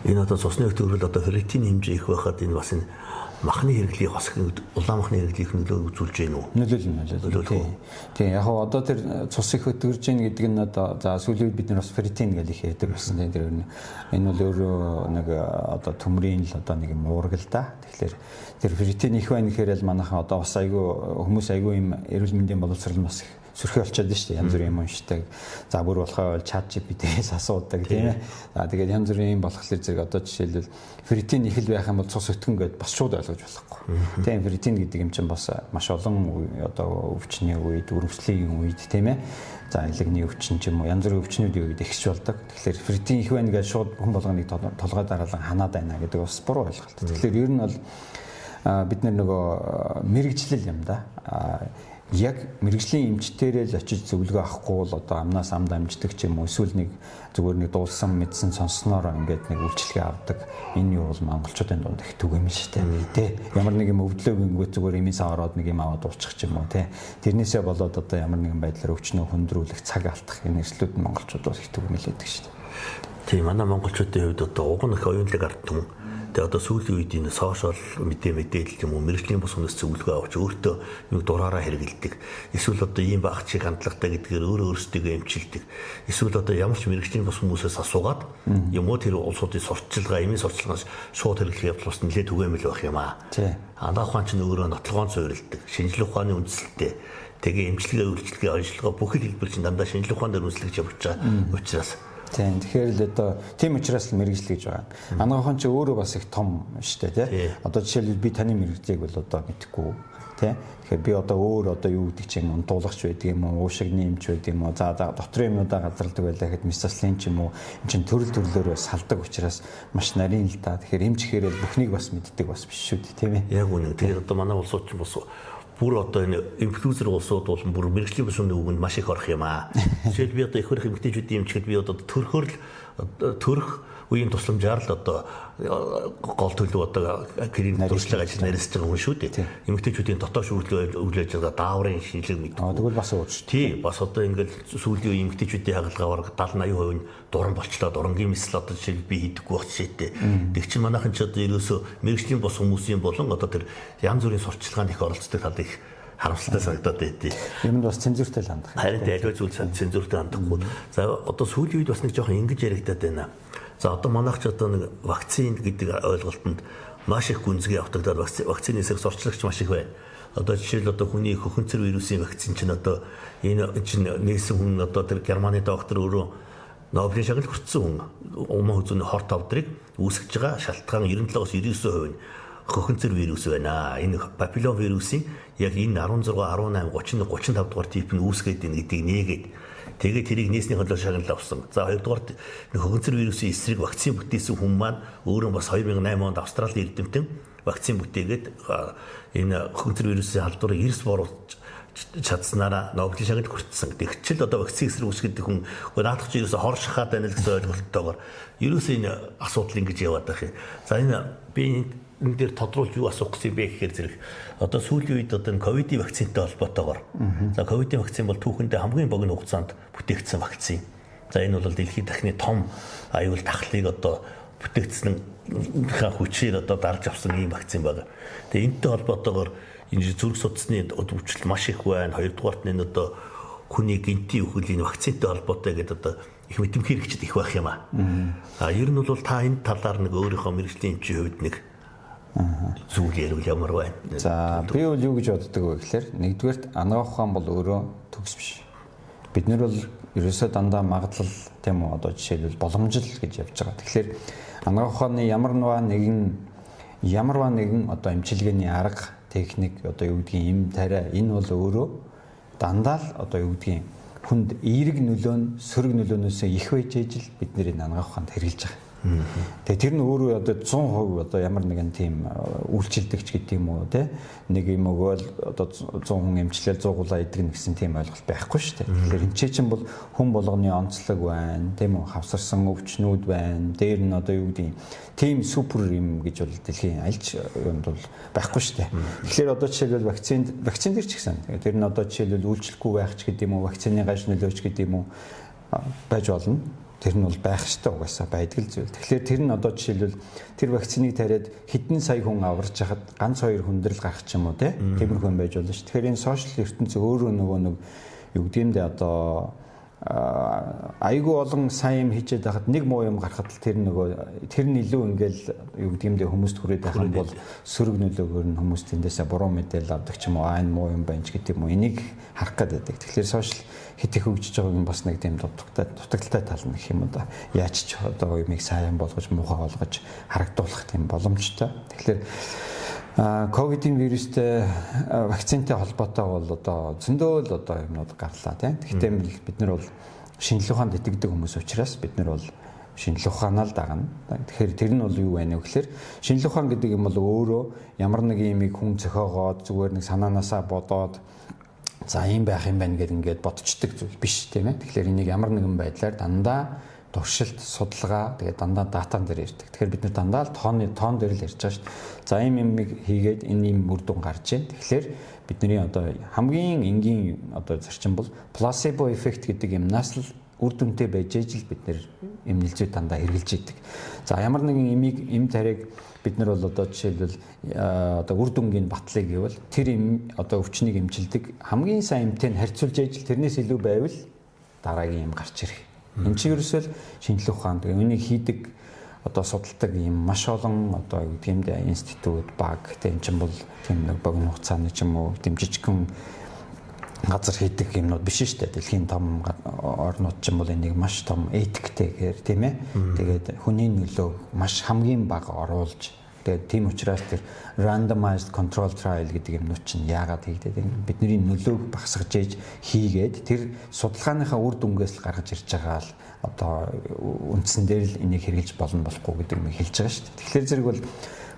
Энэ одоо цусны өвтгөрөл одоо ферритин хэмжээ их байхад энэ бас энэ махны хэрэглийг бас улаан махны хэрэглийг нөлөө үзүүлж гэнэ үү? Нөлөөлнө. Тийм яг одоо тэр цус их өтгөрж гин гэдэг нь одоо за сүүлийн үед бид нар бас ферритин гэж их ярьдаг болсон. Тэр энэ бол өөрөө нэг одоо төмрийн л одоо нэг юм уураг л да. Тэгэхээр тэр ферритин их байна гэхээр л манайхан одоо бас айгүй хүмүүс айгүй юм эрүүл мэндийн боловсрол бас их сөрхий болчиход байна шүү дээ. Янз бүрийн юм уншдаг. За бүр болохоо бол чат GPT-ээс асуудаг тийм ээ. За тэгээд янз бүрийн юм болохоор зэрэг одоо жишээлбэл ферритин их л байх юм бол цус өтгөн гэдээ бас шууд ойлгож болохгүй. Тийм ферритин гэдэг юм чинь бас маш олон одоо өвчний үед, өрөвслийн үед тийм ээ. За илэгний өвчин ч юм уу янз бүрийн өвчнүүдийн үед ихсч болдог. Тэгэхээр ферритин их байна гэж шууд хүн болгоныг толгой дараалан ханаад байна гэдэг бас буруу ойлголт. Тэгэхээр ер нь бол бид нөгөө мэрэгжил юм да. Яг мэрэгжлийн эмчтэрээ л очиж зөвлөгөө авахгүй бол одоо амнаас амд амждаг ч юм уу эсвэл нэг зүгээр нэг дуулсан мэдсэн сонсноор ингээд нэг үйлчлэгээ авдаг энэ юу бол монголчуудын дунд их түгээмэл шүү дээ тий. Ямар нэг юм өвдлөөг ингээд зүгээр эмээсээ ороод нэг юм аваад уучих ч юм уу тий. Тэрнээсээ болоод одоо ямар нэгэн байдлаар өвчнөө хөндрүүлэх цаг алдах энэ эрсдлүүд нь монголчууд бас их түгээмэл байдаг шүү дээ. Тийм манай монголчуудын хувьд одоо уг нь их оюунлаг ард түмэн. Тэгээ одоо сүүлийн үед энэ сошиал мэдээлэл юм уу мэрэгжлийн бус хүнээс зөвлөгөө авч өөртөө нэг дураараа хэрэгэлдэг. Эсвэл одоо ийм багчийг хандлагатай гэдгээр өөрөөсдөө эмчилдэг. Эсвэл одоо ямар ч мэрэгжлийн бус хүмүүсээс асуугаад юм уу тэр улсуудын сурталчилгаа, эмийн сурталчилгаанаас шууд хэрэглэх явдал бас нэлээд түгээмэл байх юм аа. Анаах ухаан ч өөрөө нотлогоон суурилдаг. Шинжлэх ухааны үндэслэлтэй. Тэгээ эмчилгээ, үйлчилгээ, онцлогоо бүх хэлбэр чинь дандаа шинжлэх ухаан дээр үндэслэж явж байгаа учраас тийм тэгэхээр л одоо тийм учраас л мэрэгжил гэж байгаа. Анагахан ч өөрөө бас их том шүү дээ тий. Одоо жишээлбэл би таны мэрэгжлийг бол одоо мэдэхгүй тий. Тэгэхээр би одоо өөр одоо юу гэдэг чинь унтуулагч байдаг юм уу, уушигны эмч байдаг юм уу, за дотрын юмудаа газарладаг байлаа гэхэд мисослин ч юм уу энэ чинь төрөл төрлөөрөө салдаг учраас маш нарийн л да. Тэгэхээр эмч гэхээрээ бүхнийг бас мэддэг бас биш шүү дээ тийм ээ. Яг үнэ. Тэгэхээр одоо манай улсууд ч бас бүр одоо энэ инфлюенсер улсууд бол бүр мэрэгжлийн бусны үгэнд маш их орох юм аа. Жишээл би одоо их хөрх эмгтээчүүдийн эмчгэд би одоо төрөх үеийн тусламжаар л одоо гол төлөв одоо клиник туршлага ажил нарийнсаж байгаа хүн шүү дээ. Эмгтээчүүдийн дотоод үйл ажиллагаа дааврын шинжилгээ мэддэг. Тэгвэл бас өөр шүү. Тий, бас одоо ингээл сүүлийн үеийн эмгтээчүүдийн хагалгаагаар 70-80% нь дуран болчлоо. Дурангийн мэсэл одоо жишээл би хийдэггүй бах жишээтэй. Тэг чинь манайхан ч одоо ерөөсөө мэрэгжлийн бос хүмүүсийн болон одоо тэр янз бүрийн сурталчилгаанд их оролцдог тал их харамсалтай санагдаад байдیں۔ Юмд бас цензуртай л хандах. Харин аливаа зүйл цензуртай хандахгүй. За одоо сүүлийн үед бас нэг жоохон ингэж яригадаад байна. За одоо манайх ч одоо нэг вакцин гэдэг ойлголтод маш их гүнзгий автагдаад вакцины эсрэг сурталчлагч маш их байна. Одоо жишээл одоо хүний хөхөнцөр вирусын вакцин чинь одоо энэ чинь нээсэн хүн одоо тэр Германы доктор өөрөө Нобелийн шагнал хүртсэн хүн умаа хүзүүний хорт авдрыг үүсгэж байгаа шалтгаан 97-99% нь хөхөнцөр вирус байна. Энэ папиллом вирусын яг энэ 16, 18, 31, 35 дугаар тип нь үүсгээд ийн гэдгийг нээгээд тэгээд тэрийг нээсний хөлөөр шагнал авсан. За 2 дугаар хөхөнцөр вирусын эсрэг вакцин бүтээсэн хүн маань өөрөө бас 2008 онд Австралийн эрдэмтэн вакцин бүтээгээд энэ хөхөнцөр вирусын халдварыг эрс боруулж чадсанараа Нобелийн шагнал хүртсэн. Тэгчл одоо вакцин эсрэг үүсгэж хүн наадах чинь ерөөсө хор шахаад байна л гэсэн ойлголттойгоор ерөөсөө энэ асуудал ингэж яваад байх юм. За энэ би энэ дээр тодруулж юу асуух гэсэн бэ гэхээр зэрэг одоо сүүлийн үед одоо ковидын вакцинтай холбоотойгоор за ковидын вакцин бол түүхэндээ хамгийн богино хугацаанд бүтээгдсэн вакцин. За энэ бол дэлхийн дахны том аюул тахлыг одоо бүтээгдсэн хүчээр одоо дарж авсан ийм вакцин байна. Тэгээ энэтэй холбоотойгоор энэ зүрх судасны өвчлөл маш их байна. Хоёрдугаарт нь одоо хүний гинтийн үхлийн вакцинтай холбоотой гэдэг одоо их мэдэмх хэрэгчд их байх юм аа. Ер нь бол та энэ талаар нэг өөрийнхөө мэрэгжлийн эмчийн хувьд нэг зүйл ярил ямар байна. За би бол юу гэж боддог вэ гэхээр нэгдүгээрт анагаах ухаан бол өөрөө төгс биш. Бид нар бол ерөөсөө дандаа магадлал тийм үү одоо жишээлбэл боломжл гэж явж байгаа. Тэгэхээр анагаах ухааны ямар нэгэн одоо эмчилгээний арга техник одоо юу гэдгийг эм тариа энэ бол өөрөө дандаа л одоо юу гэдгийг хүнд эерэг нөлөө нь сөрөг нөлөөнөөс их байж ижил бид нэр энэ анагаах ухаанд хэрэгжилж байгаа. Тэгээ тэр нь өөрөө одоо 100% одоо ямар нэгэн тийм үйлчлэгч гэдэг юм уу те нэг юм өгөөл одоо 100 хүн эмчлэл 100 гулаа идэг гэсэн тийм ойлголт байхгүй шүү дээ. Тэгэхээр энэ чинь бол хүн болгоны онцлог байна, тийм үү хавсарсан өвчнүүд байна. Дээр нь одоо юу гэдэг тийм супер юм гэж бол дэлхийн альч юмд бол байхгүй шүү дээ. Тэгэхээр одоо жишээлбэл вакцин дээр ч гэсэн тэр нь одоо жишээлбэл үйлчлэхгүй байх ч гэдэг юм уу, вакцины гаж нөлөөч гэдэг юм уу байж болно. Тэр нь бол байх ёстой угаасаа байдаг л зүйл. Тэгэхээр тэр нь одоо жишээлбэл тэр вакциныг тариад хэдэн сая хүн аварч хахад ганц 2 хүндрэл гарах ч юм уу тиймэрхүү юм байж болно шүү. Тэгэхээр энэ сошиал ертөнцийн өөрөө нөгөө нэг юу гэдэг юм дэ одоо айгүй олон сайн юм хийчихэд байхад нэг муу юм гарахад тэр нь илүү ингээл юу гэдэг юм дэ хүмүүст хүрээд байх юм бол сөрөг нөлөөгөөр нь хүмүүс тэндээсээ буруу мэдээлэл авдаг ч юм уу энэ муу юм байна ч гэдэг юм уу энийг харах гэдэг. Тэгэхээр сошиал хит их хөгжиж байгааг нь бас нэг тийм дутагдaltaй тал нь гэх юм да. Яаж ч одоо юмыг сайн болгож муухай болгож харагдуулах тийм боломжтой. Тэгэхээр ковидын вирустэй вакцинтай холбоотой бол одоо зөндөө л одоо юмнууд гарлаа тийм. Гэхдээ бид нар бол шинжилгээ ухаанд итгэдэг хүмүүс учраас бид нар бол шинжилгээ ухаанаа л дагна. Тэгэхээр тэр нь бол юу вэ гэхээр шинжилгээ ухаан гэдэг юм бол өөрөө ямар нэг юмыг хүн зохиогоод зүгээр нэг санаанаасаа бодоод за юм байх юм байна гэдэг ингээд бодцдаг зүйл биш тийм ээ. Тэгэхээр энийг ямар нэгэн байдлаар дандаа туршилт, судалгаа тэгээд дандаа датан дээр ирдэг. Тэгэхээр бид нар дандаа л тоон дээр л ярьж байгаа шүү дээ. За юм хийгээд энэ юм үр дүн гарч ийн. Тэгэхээр бидний одоо хамгийн энгийн одоо зарчим бол плацебо эффект гэдэг юмнаас л үр дүнтэй байж ижил бид нэр юм нэлзээ дандаа хэрэгжилж идэг. За ямар нэгэн эм тариаг бид нар бол одоо жишээлбэл одоо үр дүнгийн батлыг гэвэл тэр эм одоо өвчнийг эмчилдэг хамгийн сайн эмтэй харьцуулж ижил тэрнээс илүү байвал дараагийн эм гарч ирэх. Энэ чинь ерөөсөө шинжилгээ ухаан гэдэг үнийг хийдэг одоо судалдаг юм маш олон одоо юу гэдэг юм дэ институт баг тийм ч юм бол тийм нэг богино хугацааны ч юм уу тийм жижигхэн газар хийдэг юмнууд биш шүү дээ. Дэлхийн том орнууд ч юм бол энийг маш том этиктэйгээр тийм ээ. Тэгээд хүний нөлөөг маш хамгийн бага оруулж тэгээд тийм учраас тэр randomized control trial гэдэг юмнууд чинь яагаад хийгдээд байна? Бидний нөлөөг багасгаж ээж хийгээд тэр судалгааныхаа үр дүнгээс л гаргаж ирж байгаа л одоо үндсэн дээр л энийг хэрэгжилж болно болохгүй гэдэг юм хэлж байгаа шүү дээ. Тэгэхээр зэрэг бол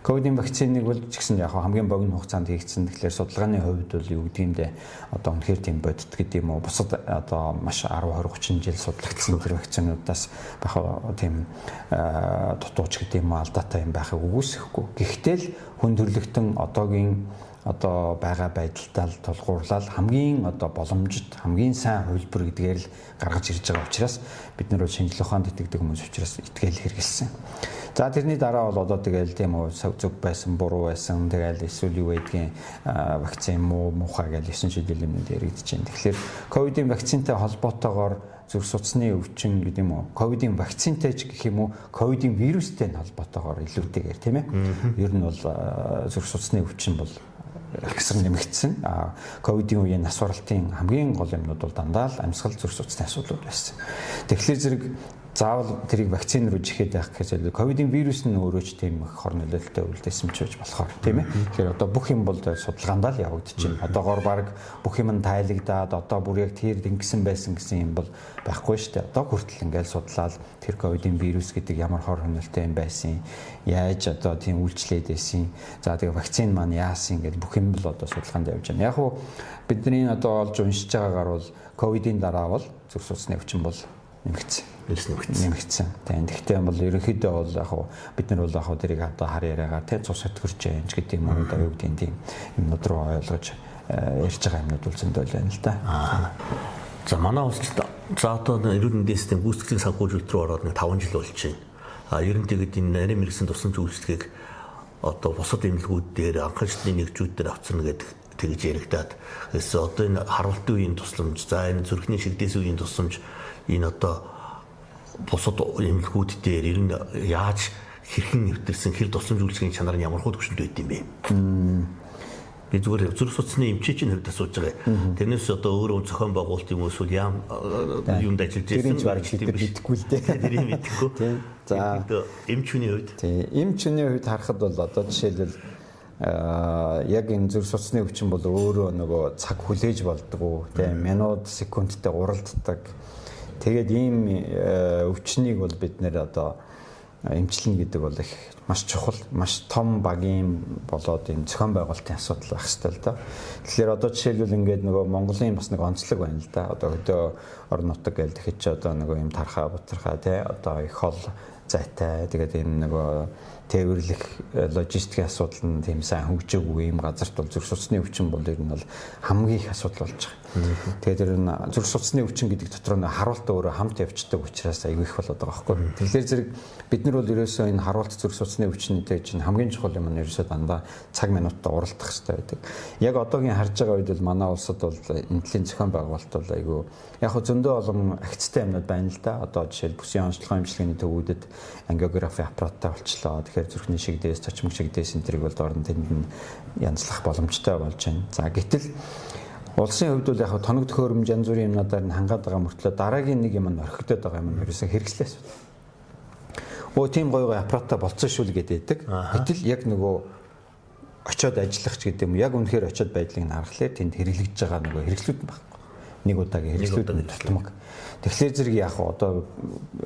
ковидын вакциныг бол ч гэсэн яг хамгийн богино хугацаанд хийгдсэн. Тэгэхээр судалгааны хувьд бол юу гэдэг юм бэ? Одоо үнэхээр тийм бодит гэдэг юм уу? Бусад одоо маш 10 20 30 жил судлагдсан тэр вакцинуудаас бах тийм дутууч гэдэг юм уу алдаатай юм байхыг үгүйсэхгүй. Гэхдээ л хүн төрлөختөн одоогийн одоо байгаа байдалтай л тулгуурлал хамгийн одоо боломжит хамгийн сайн хувилбар гэдгээр л гаргаж ирж байгаа учраас бид нар бол шинжилгээ ухаанд итгэдэг хүмүүс учраас итгээл хэрэгэлсэн. За тэрний дараа бол одоо тэгэл тийм үү зөв байсан буруу байсан тэгэл эсвэл юу гэдгийг вакцин муухай гэж 9 шийдэл юмнууд яригдэж байна. Тэгэхээр ковидын вакцинтай холбоотойгоор зүрх судасны өвчин гэдэг юм уу ковидын вакцинтай ч гэх юм уу ковидын вирустэй холбоотойгоор илүүтэйгээр тийм ээ. Ер нь бол зүрх судасны өвчин бол агсар нэмэгдсэн. Ковидын үеийн нас баралтын хамгийн гол юмнууд бол дандаа л амьсгал зүрх судасны асуудлууд байсан. Тэгэхээр зэрэг заавал тэрийг вакцин руу жихэд байх гэхээс ковидын вирус нь өөрөө ч тийм их хор нөлөөлөлтөй үлдээсэн ч байж болохоор тийм ээ. Тэгэхээр одоо бүх юм бол судалгаандаа л явагдаж байна. Одоогоор баг бүх юм нь тайлагдаад одоо бүр яг тэр ингэсэн байсан гэсэн юм бол байхгүй шүү дээ. Одоо хүртэл ингээл судлаад тэр ковидын вирус гэдэг ямар хор хөнөөлтөй юм байсан, яаж одоо тийм үйлчлээд байсан. За тэгээ вакцин маань яасан гэдэг бүх юм л одоо судалгаанд явж байна. Яг уу бидний одоо олж уншиж байгаагаар бол ковидын дараа бол зүрх судасны өвчин бол нэмэгдсэн. Нэмэгдсэн. Тэгэхдээ бол ерөнхийдөө бол яг бид нар бол яг тэрийг одоо хар яриагаар тэ цус өтгөрч юм ч гэдэг юм уу одоо юу гэдэг тийм юмнууд руу ойлгож ярьж байгаа юмнууд бол зөндөл байна л да. За манай улсад за одоо эрүүл мэндийн систем гүйцэтгэлийн санхүүжилт рүү ороод 5 жил болж байна. Ер нь тэгээд энэ нарийн мэргэсэн тусламж үйлчлэгийг одоо бусад эмнэлгүүд дээр анхан шатны нэгжүүд дээр авцарна гэдэг тэгж яригадаад эсвэл одоо энэ харвалтын үеийн тусламж за энэ зүрхний шигдээс үеийн тусламж энэ одоо бусад эмнэлгүүд дээр ер нь яаж хэрхэн нэвтэрсэн хэр тусламж үйлчлэгийн чанар нь ямар хөө төвшөнд байд юм бэ? Би зүгээр зүрх судасны эмчийн хувьд асууж байгаа. Тэрнээс одоо өөрөө зохион байгуулалт юм уу эсвэл юунд ажиллаж байсан тийм мэдэхгүй л дээ. Тэрийг мэдэхгүй. За эмчхүний хувьд. Тийм эмчний хувьд харахад бол одоо жишээлбэл яг энэ зүрх судасны өвчин бол өөрөө нөгөө цаг хүлээж болдгоо тийм минут секундтай уралддаг. Тэгээд ийм өвчнийг бол бид нэр одоо эмчилнэ гэдэг бол их маш чухал, маш том багийн болоод энэ зохион байгуулалтын асуудал байх хэрэгтэй л да. Тэгэхээр одоо жишээлбэл ингээд нөгөө Монголын бас нэг онцлог байна л да. Одоо хөдөө орон нутаг гэж тэгэхэд ч одоо нөгөө юм тархаа бутархаа тий одоо их хол зайтай тэгээд энэ нөгөө тээвэрлэх логистикийн асуудал нь тийм сайн хөгжөөгүй юм газарт бол зүрх судасны өвчин бол ер нь бол хамгийн их асуудал болж байгаа. Тэгээд тэр зүрх судасны өвчин гэдэг дотор нь харуултаа өөрөө хамт явцдаг учраас аягүй их болоод байгаа байхгүй. Тэгэхээр зэрэг бид нар бол ерөөсөө энэ харуулт зүрх судасны өвчнөдөө чинь хамгийн чухал юм нь ерөөсөө дандаа цаг минутаа уралдах хэрэгтэй байдаг. Яг одоогийн харж байгаа үед бол манай улсад бол энэлийн зохион байгуулалт бол аягүй яг хөө зөндөө олон агцтай юмнууд байна л да. Одоо жишээл бүсийн онцлогын эмчилгээний төвүүдэд ангиографи аппараттай болчлоо. Тэгэхээр зүрхний шигдээс, точмог шигдээс энэ төрийг бол орон тэнд нь янзлах боломжтой болж байна. За гэтэл улсын хувьд бол яг тоног төхөөрөмж янз бүрийн юмнуудаар нь хангаад байгаа мөртлөө дараагийн нэг юм нь орхигдоод байгаа юм ерөөсөө хэрэгслээс. Тийм гоё аппараттай болцсон шүү л гэдэг. Гэтэл яг нөгөө очиод ажиллах ч гэдэг юм яг үнэхээр очиод байдлыг нь харахаар тэнд хэрэглэгдэж байгаа нөгөө хэрэгслүүд нь байна. Нэг удаагийн хэрэгслүүд нь тутмаг. Тэгэхээр зэрэг яг одоо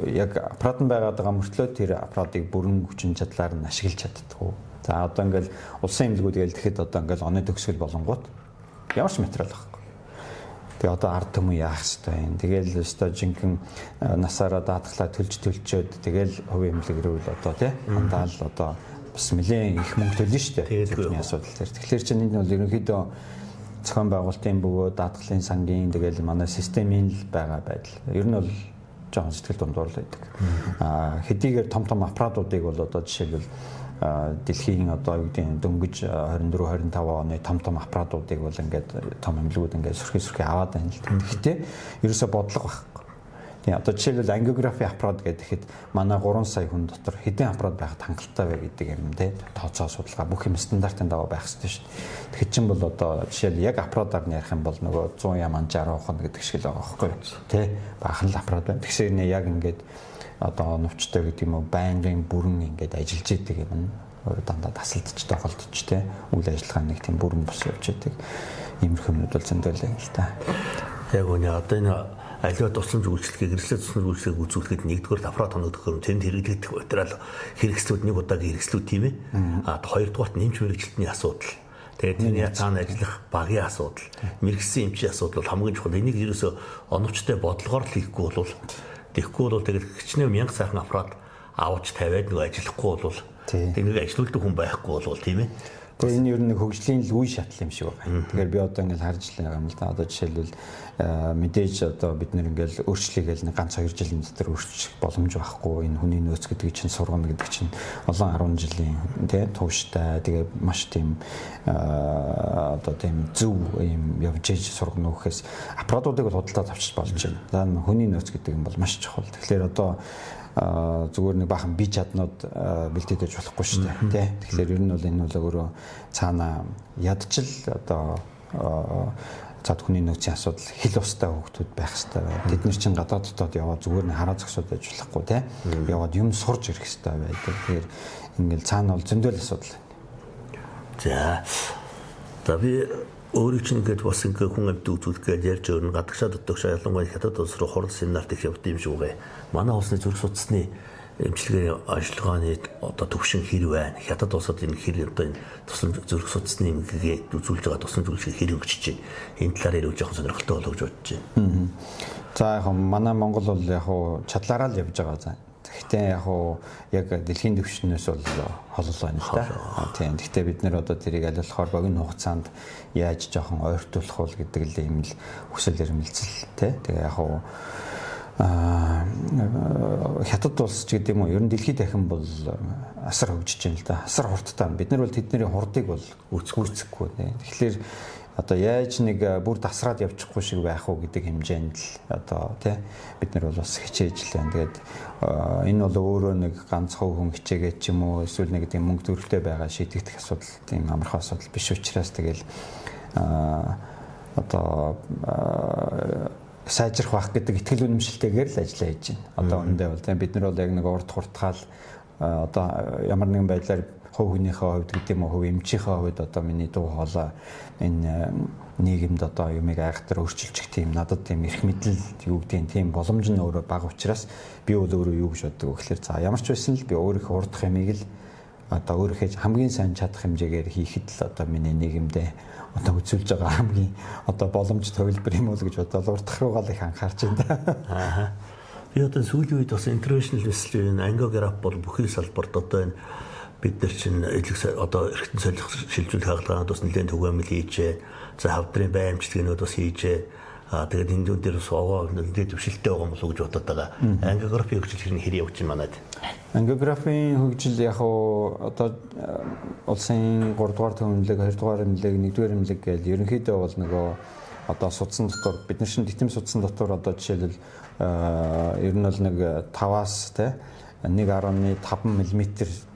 яг аппарат нь байгаад байгаа мөртлөө тэр аппаратыг бүрэн хүчин чадлаар нь ашиглаж чаддаг. За одоо ингээл улсын эмнэлгүүд гээл тэгэхэд одоо ингээл оны төгсгөл болонгууд ямар ч материал байхгүй. Тэгээ одоо ард түмэн яах ёстой юм. Тэгээл өстой жинхэнэ насаараа даатглаа төлчөөд тэгээл хувийн эмнэлэг рүү л одоо тий хандаал одоо бас нэлээд их мөнгө төлнө шүү дээ. Тэрний асуудал дээр. Тэгэхээр чинь энэ бол ерөнхийдөө зохион байгуулалтын бөгөөд даатгалын сангийн тэгээл манай системийн л байгаа байдал. Ер нь бол жоохон сэтгэл дундуур л байдаг. Хэдийгээр том аппаратуудыг бол одоо жишээлбэл дэлхийн одоо юу гэдэг дөнгөж 24 25 оны том аппаратуудыг бол ингээд том эмнэлгүүд ингээд сөрхий аваад байна л. Гэхдээ ерөөсө бодлого байхгүй. Тэгээ одоо жишээлбэл ангиографи аппарат гэхэд манай 3 сая хүн дотор хэдэн аппарат байхад хангалттай вэ гэдэг юм те тооцоо судалгаа бүх юм стандартын дагуу байх хэрэгтэй шүү дээ. Тэгэхээр чинь бол одоо жишээл яг аппаратаар нь ярих юм бол нөгөө 100 яман 60 хон гэдэг шиг л байгаа байхгүй те баахан л аппарат байна. Тэгэхээр нэ яг ингээд одоо новчтой гэдэг юм уу байнгын бүрэн ингээд ажиллаж идэг юм дандаа тасалдж тоглолтож те үйл ажиллагаа нэг тийм бүрэн бос явж идэг иймэрхүү юмуд бол зөндөлөө л та. Яг үнэ одоо энэ аливаа тусламж үйлчлэгийг хэрэгслээ тусламж үйлчлэгийг үзүүлэхэд нэгдүгээр аппарат тоног төхөөрөм тэнд хэрэглэгдэх материал хэрэгслүүд нэг удаагийн хэрэгслүүд тийм ээ. Хоёрдугаарт нэмж мэрэгчлэлтний асуудал. Тэгээд тэрний цаана ажиллах багийн асуудал, мэрэгсэн эмчийн асуудал бол хамгийн чухал. Энийг ерөөсөө оновчтой бодлогоор л хийхгүй бол тэгээд хичнээн 1000 сайхан аппарат авч тавиад нөгөө ажиллахгүй бол тэнийг ажилуулдаг хүн байхгүй бол тийм ээ. Тэгээ энэ ер нь хөгжлийн л үе шатал юм шиг байна. Тэгэхээр би одоо ингээл харж байгаа юм л да. Одоо жишээлбэл мэдээж одоо бид нэр ингээл өөрчлөлийгээл нэг ганц 2 жилийн дотор өөрчлөх боломж байхгүй. Энэ хүний нөөц гэдэг чинь сургана гэдэг чинь олон 10 жилийн тий тууштай. Тэгээ маш тийм одоо тийм зөв юм явж иж сургана гэхээс аппаратуудыг бол худалдаад авчиж болж байна. За хүний нөөц гэдэг юм бол маш чухал. Тэгэхээр одоо зүгээр нэг бахан бие чаднууд бэлдээд байж болохгүй шүү дээ тий. Тэгэхээр ер нь бол энэ бол өөрөө цаана ядчил одоо цад хүний нөөцийн асуудал хил устай хөвгтүүд байх хэрэгтэй байна. Тэд нар чинь гадаад дотоод яваад зүгээр нэг хараа зогсоод байж болохгүй тий. Яваад юм сурж ирэх хэрэгтэй байдаг. Тэгэхээр ингээл цаана бол зөндөл асуудал байна. За би өөрийг чинь ингээд бас ингээд хүн амьд үзүүлэхэд ярьж өрн гадагшаа дотогшаа ялангуяа хятад улс руу хурал семинарт их явд юм шүү гэ. Манай улсны зүрх судасны эмчилгээний ажиллагааны одоо төвшин хэр байна? Хятад улсад энэ хэр одоо энэ тусламж зүрх судасны эмчилгээ үзүүлж байгаа тусламж үйлчилгээ хэр хөгжиж байна? Энэ талаар ярих жоохон сонирхолтой болов гэж бодож байна. За яг манай Монгол бол яг чадлаараа л явж байгаа за. Гэхдээ яг дэлхийн түвшнээс бол холол байна л да. Тийм. Гэхдээ бид нэр одоо тэрийг аль болохоор богино хугацаанд яаж жоохон ойртуулах уу гэдэг л юм л хүсэл эрмэлзэл тий. Тэгээ хятад улс ч гэдэг юм уу ер нь дэлхийд дахин бол асар хөгжиж байна л да. Асар хурдтай. Бид нар бол тэдний хурдыг бол үүсэхгүй тий. Тэгэхээр одоо яаж нэг бүр тасраад явчихгүй шиг байх уу гэдэг хэмжээнд л одоо тий бид нар бол бас хичээж л байна. Тэгээд энэ бол өөрөө нэг ганц хүн хичээгээд ч юм уу эсвэл нэг тийм мөнгө төрөлтэй байгаа шийдэгдэх асуудал тийм амархан асуудал биш учраас тэгэл одоо сайжрах байх гэдэг итгэл үнэмшилтэйгээр л ажиллаа хийж байна. Одоо үүндээ бол тийм бид нар бол яг нэг урд хурдгаал одоо ямар нэгэн байдлаар хувь хүнийхээ хувьд гэдэг юм уу хувь эмчийнхээ хувьд одоо миний дуу хоолой энэ нийгэмд одоо юмыг айхтар өөрчилчих тийм надад тийм эрх мэдэл юу гэдэг тийм боломж нь өөрөө бага учраас би өөрөө юу гэж боддог вэ гэхээр за ямар ч байсан л би өөрийнхөө урдах юмыг л одоо өөрийнхөө хамгийн сайн чадах хэмжээгээр хийхэд л одоо миний нийгэмдээ одоо үзүүлж байгаа хамгийн одоо боломж төвлөр юм уу гэж бодоод урдах руугаа л их анхаарч байна. Би одоо сүүлийн үед бас интервеншнл нислэн ангиограф бол бүхий салбарт одоо энэ бид нар чинь одоо эргэтэн солих шилжүүлэх хаалгаанууд бас нэлээд түгээмэл хийжээ. За хавдрын баймжлагнууд бас хийжээ. Тэгээд энэ дүн дээр бас овоо нэлээд төвшөлтэй байгаа юм болов уу гэж бодоод байгаа. Ангиографийн хөгжил хэрэг явж байна манайд. Ангиографийн хөгжил яг одоо улсын 3 дугаар төвөмлөг, 2 дугаар эмнэлэг, 1 дугаар эмнэлэг гэж ерөнхийдөө бол нөгөө одоо судсан дотор бид нар шин дитм судсан дотор одоо жишээлбэл ер нь бол нэг 5-аас те 1.5 мм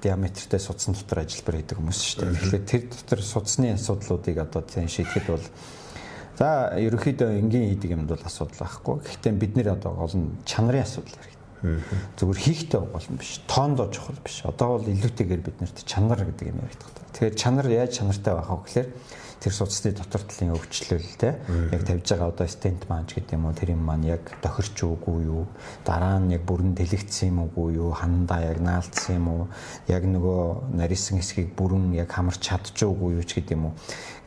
диаметртэй судсан дотор ажиллабар хийдэг хүмүүс шүү дээ. Тэгэхээр тэр дотор судасны асуудлуудыг одоо тийм шийдэхэд бол за ерөнхийдөө энгийн хийдэг юмд бол асуудал байхгүй. Гэхдээ бид нэр одоо гол нь чанарын асуудал яригдана. Зүгээр хийхтэй гол нь биш. Тоондоо чухал биш. Одоо бол илүүтэйгээр бид нарт чанар гэдэг юм яригддаг. Тэгэхээр чанар яаж чанартай байх вэ гэхээр тэр судасны дотор талын өвчлөл те яг тавьж байгаа одоо стент маанч гэдэг юм уу тэр юм маань яг тохирч үгүй юу дараа нь яг бүрэн дэлгэцсэн юм уу юу хандаа яг наалтсан юм уу яг нөгөө нарисан хэсгийг бүрэн яг хамарч чадчихгүй юу ч гэдэг юм уу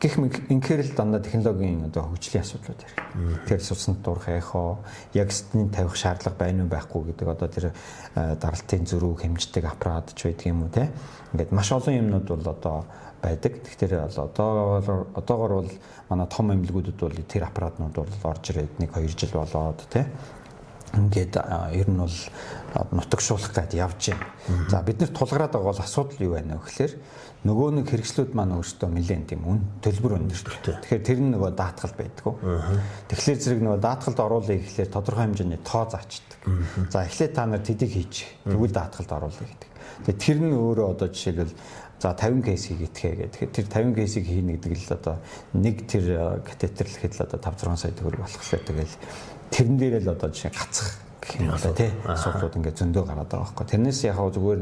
гэх мэт инхээр л дандаа технологийн одоо хөгжлийн асуудлууд ярих. Тэгэхээр судаснд дурах яхаа яг стент тавих шаардлага байна уу байхгүй гэдэг одоо тэр даралтын зөрүүг хэмждэг аппарат ч байдаг юм уу те ингээд маш олон юмнууд бол одоо байдаг. Тэгэхээр одоогоор бол манай том эмнэлгүүдэд бол тэр аппаратнууд бол орж ирээд 1-2 жил болоод тий. Ингээд ер нь бол нутагшуулах гэдэг явж байна. За бид нар тулгараад байгаа бол асуудал юу байна вэ гэхээр нөгөө нэг хэрэгслүүд маань өөрсдөө нэлээд тийм төлбөр өндөртэй. Тэгэхээр тэр нь нөгөө даатгал байдгүй. Тэгэхээр зэрэг нөгөө даатгалд оруулъя гэхлээр тодорхой хэмжээний тоо заачдаг. За эхлээд та нар тэдийг хийж тэгвэл даатгалд оруулъя гэдэг. Тэгэхээр тэр нь өөрөө одоо жишээлбэл за 50 кейсийг итгэе гэдэг. Тэр 50 кейсийг хийнэ гэдэг л одоо нэг тэр катетерлэхэд л одоо 5-6 сая төгрөг болохлаа. Тэгэл тэрэн дээр л одоо жишээ гацах гэх юм да тий. Асуудлууд ингээд зөндөө гараад байгаа байхгүй. Тэрнээс яг зүгээр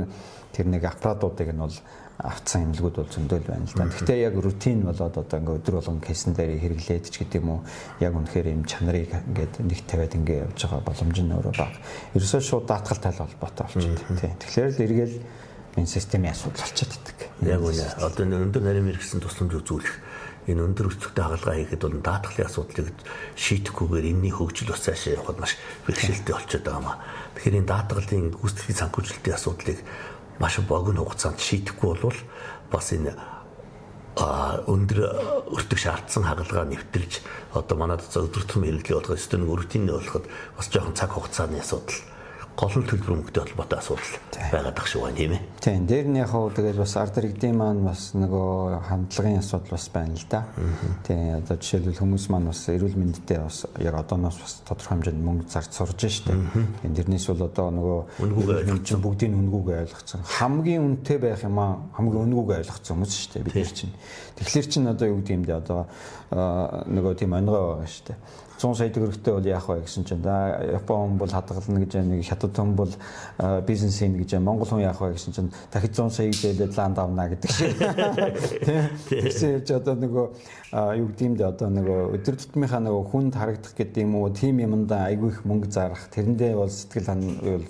тэр нэг аппаратуудыг нь бол авцсан эмнэлгүүд бол зөндөө л байна л да. Гэхдээ яг рутин болоод одоо ингээд өдөр болгон кейсэн дээр хэрэглээд ч гэдэг юм уу яг үнэхээр юм чанарыг ингээд нэг тавиад ингээд явж байгаа боломж нь өөрөө бага. Ерөөсөө шууд даатгалтай холбоотой болчихсон тий. Тэгэхээр л эргээл энэ системийн асуудал болчиход байдаг. Яг үнэ. Одоо энэ өндөр нарийн мэргэсэн тусламж үзүүлэх энэ өндөр өсөлттэй хагалгаа хийхэд бол даатгалын асуудлыг шийдэхгүйгээр энэний хөгжил бас цаашаа явахад маш бэрхшээлтэй болчиход байгаа юм аа. Тэгэхээр энэ даатгалын гүйцэтгэлийн санхүүжилтийн асуудлыг маш богино хугацаанд шийдэхгүй бол бас энэ өндөр өртөг шаардсан хагалгаа нэвтэрж одоо манайд өдөр тутмын хэрэглээ болгох ёстой нэг рутин болоход бас жоохон цаг хугацааны асуудал гол нь төлбөр мөнгөтэй холбоотой асуудал байгаад ах шиг байна тийм ээ. Тийм. Дээр нь яг хөө тэгээд бас ард иргэдийн маань бас нөгөө хандлагын асуудал бас байна л да. Тийм. Одоо жишээлбэл хүмүүс маань бас эрүүл мэндэд бас яг одооноос бас тодорхой хэмжээнд мөнгө зарж сурж штэ. Тэрнээс бол одоо нөгөө үнгүүгээ бүгдийг үнгүүгээ ойлгоцсон. Хамгийн үнэтэй байх юм аа хамгийн үнгүүгээ ойлгоцсон хүмүүс штэ бид нар чинь. Тэгэхээр чинь одоо юу гэдэг юм бэ одоо нөгөө тийм онгой байгаа штэ. 100 сая төгрөгтэй бол яах вэ гэсэн чинь Япон бол хадгална гэж нэг хятад хүн бол бизнес хийн гэж Монгол хүн яах вэ гэсэн чинь дахид 100 сая дээлээд ланд авна гэдэг шиг. Тэгэхээр одоо нөгөө юу гэдэг юм бэ одоо нөгөө өдөр тутмынхаа нөгөө хүнд харагдах гэдэг юм уу тим юмдаа айгүй их мөнгө зарах тэрэндээ бол сэтгэл ханавал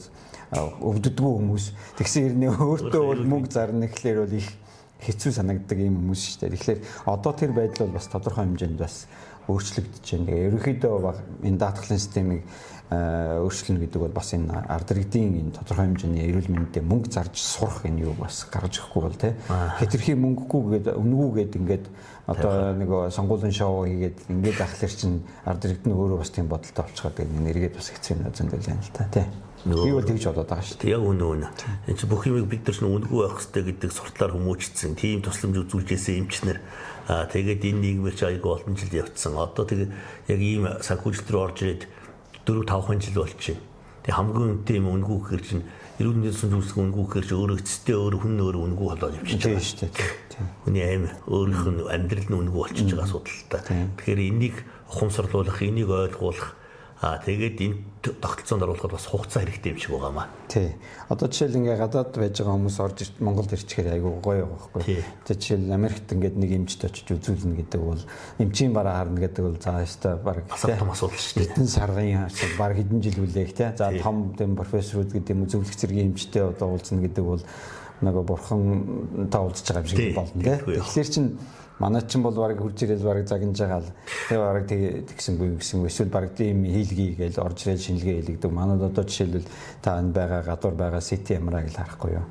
өвддөггүй хүмүүс тэгсэн хэрнээ өөртөө бол мөнгө зарна гэхлээр бол их хэцүү санагддаг юм хүмүүс шүү дээ. Тэгэхээр одоо тэр байдал бол бас тодорхой хэмжээнд бас өөрчлөгдөж байна. Тэгээ ерөнхийдөө энэ даатгалын системийг өөрчлөнө гэдэг бол бас энэ ард иргэдийн энэ тодорхой хэмжээний эрүүл мэндэд мөнгө зарж сурах энэ юу бас гарч ирэхгүй бол тий. Хэтэрхий мөнгөгүйгээд өнгөгүйгээд ингээд одоо нэг сонгуулийн шоу хийгээд ингээд ахлаар чинь ард иргэд нь өөрөө бас тийм бодолтой болчиход энэ нэргээд бас хэцүү юм зөндөл байна л та тий. Би бол тэгж бодоод байгаа шүү дээ. Яг үнэ. Энд чинь бүх юмыг бид нар ч үнгүү байх хэрэгтэй гэдэг сурталаар хүмүүжсэн. Тийм тусламж үзүүлжсэн эмчнэр тэгээд энэ нийгмээр ч айгүй олон жил явцсан. Одоо тэгээд яг ийм санхүүжилт рүү орж ирээд 4-5 жил болчихно. Тэгээд хамгийн үнэтэй юм үнгүү гэхэр чинь эрүүл мэндийн тусламж үзүүлэх үнгүү гэхэр чинь өөрөө эцэстээ өөрөө хүн өөрөө үнгүү болоод явчихж байгаа шүү дээ. Хүний аим өөрийнх нь амьдрал нь үнгүү болчихж байгаа асуудал та. Тэгэхээр энийг ухамсарлуулах, энийг ойлгуулах тэгээд энэ тогтолцоонд оруулахад бас хугацаа хэрэгтэй юм шиг байгаамаа. Тий. Одоо жишээл ингээ гадаад байж байгаа хүмүүс орж Монголд ирчихээр айгүй гоё байхгүй. Тэгээд жишээл Америкт ингээд нэг эмчтэй очиж үзүүлнэ гэдэг бол эмчийн бараа харна гэдэг бол за яста баг том асуудал шүү дээ. Хэдэн сарын асуудал баг хэдэн жил үлээх тий. За том тийм профессорууд гэдэг юм зөвлөх зэргийн эмчтэй одоо уулзна гэдэг бол нөгөө бурхан та уулзж байгаа юм шиг болно тий. Тэгэхээр чин манай чинь бол баг хурж ирэл баг загнаж байгаа л тэг баг тэгсэнгүй гэсэн эсвэл баг тийм хийлгий гээл орж ирэл шинжилгээ хийлгдэг. Манайд одоо жишээлбэл та энэ байгаа гадуур байгаа CT MRI-г л харахгүй юу.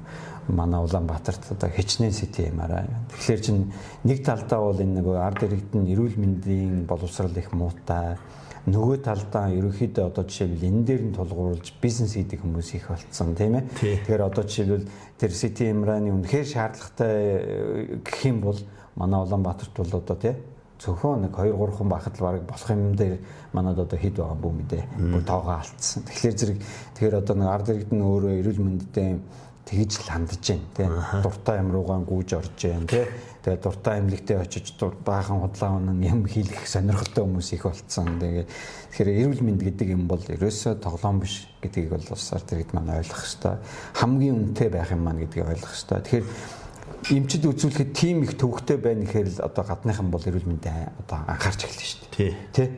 манай Улаанбаатарт одоо хичнээн CTM-аараа. Тэгэхээр чинь нэг талдаа бол энэ нөгөө ард иргэдийн эрүүл мэндийн боловсрал их муутай. Нөгөө талдаа ерөнхийдөө одоо жишээлбэл энэ дээр нь тулгуурлаж бизнес хийдэг хүмүүс их болцсон тийм ээ. Тэгэхээр одоо жишээлбэл тэр CTM-ны үнэхээр шаардлагатай гэх юм бол манай Улаанбаатарт бол одоо тийм зөвхөн нэг 2-3 хүн байхад л бараг болох юм дээр манад одоо хэд байгаа бүү мэдээ. Бүр тоогоо алдсан. Тэгэхээр одоо нэг ард иргэд нь өөрөө эрүүл мэндэд тэгж л хандж байна тийм дуртай юм руугаа гүйж орж байна тийм тэгээ дуртай эмнэлэгтээ очиж баахан худлаа унан юм хийх сонирхолтой хүмүүс их болцсон. Тэгэхээр эрүүл мэнд гэдэг юм бол ерөөсөө тоглоом биш гэдгийг бол бас ард иргэд маань ойлгох хэрэгтэй. Хамгийн үнэтэй байх юм маань гэдгийг ойлгох хэрэгтэй. Тэгэхээр эмчид үзүүлэхэд тийм их төвөгтэй байна гэхээр л одоо гадныхан бол эрүүл мэндэд одоо анхаарч эхэлнэ шүү дээ.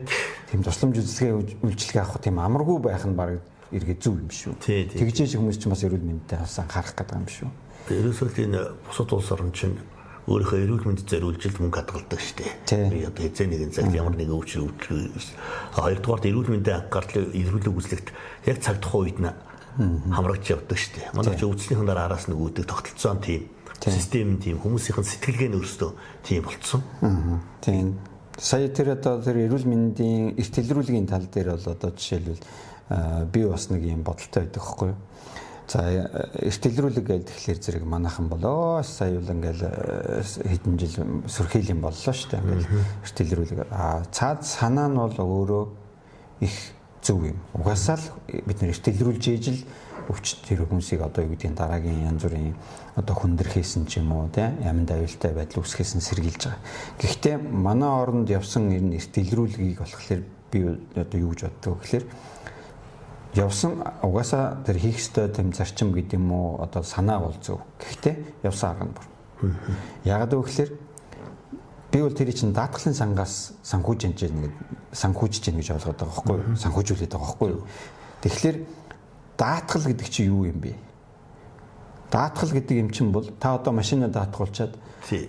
Тийм тусламж үйлчилгээ авах тийм амаргүй байх нь баг иргэд зүв юм шүү. Тэгжээж хүмүүс ч бас эрүүл мэндэд бас анхаарах гэдэг юм шүү. Ерөөсөө энэ бусад улс орн чинь өөрийнхөө эрүүл мэндэд зориулж мөнгө хадгалдаг шүү дээ. Би одоо эзэн нэгэн цагт ямар нэгэн өвчин хоёрдугаарт эрүүл мэндийн анхаарлын эрүүлэг үзлэгт яг цаг тухайн үед нь хамрагч явдаг шүү дээ. Манай ч өвчнийхэн дараа араас нэг үүдэх тогтолцоон тийм систем тийм хүмүүсийн сэтгэлгээ нь өөрсдөө тийм болцсон. Тийм. Сая тэр одоо тэр эрүүл мэндийн эрт илрүүлгийн тал дээр бол одоо жишээлбэл би бас нэг юм бодолтой байдаг хгүй юу. За эрт илрүүлэг гэдэг тэгэхээр зэрэг манайхан болоо сая бол ингээл хэдэн жил сөрхийл юм боллоо шүү дээ. Ингээл эрт илрүүлэг. Цаад санаа нь бол өөрөө их зөв юм. Угаасаа л бид нэр эрт илрүүлж ижил өвчт тэр хүмүүсийг одоо юу гэдгийг дараагийн янз бүрийн одоо хүндрэхээсэн ч юм уу тийм яманд аюултай байдал үүсгэсэн сэргийлж байгаа. Гэхдээ манай оронд явсан энэ эрт илрүүлгийг болохоор би одоо юу гэж боддог вэ гэхээр явсан угаасаа тэр хийх ёстой тэм зарчим гэдэг юм уу одоо санаа бол зөв. Гэхдээ явсан арга нь бүр. Яагаад вэ гэхээр би бол тэр чинь даатгалын сангаас санхүүж гэж ойлгоод байгаа байхгүй юу? Санхүүжүүлээд байгаа байхгүй юу? Тэгэхээр даатгал гэдэг чинь юу юм бэ? Даатгал гэдэг юм чинь бол та одоо машинаа даатгуулчаад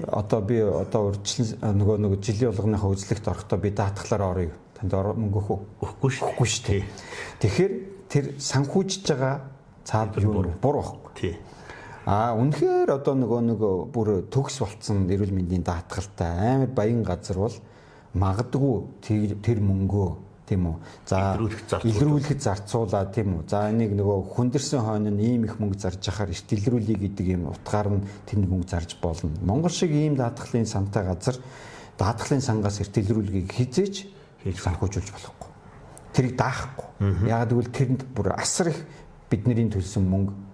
одоо би одоо урьдчилан нөгөө жилийн болгоныхоо үзлэгт орохдоо би даатгалаар орё. Танд мөнгө өгөх үү? Өгөхгүй шүү дээ. Тэгэхээр тэр санхүүжж байгаа цаад юу буруу байхгүй. Үнэхээр одоо нөгөө бүр төгс болцсон эрүүл мэндийн даатгалтай амар баян газар бол магадгүй тэр мөнгөө тийм үү. За илрүүлэхэд зарцуулаа тийм үү. За энийг нөгөө хүндэрсэн хойно нь ийм их мөнгө зарж яхаар эрт илрүүлээ гэдэг юм утгаар нь тэнд мөнгө зарж болно. Монгол шиг ийм даатгалын сантай газар даатгалын сангаас эрт илрүүлгийг хизээж санхүүжүүлж болохгүй. Тэрийг даахгүй. Яагаад гэвэл тэрэнд бүр асар их бидний төлсөн мөнгө.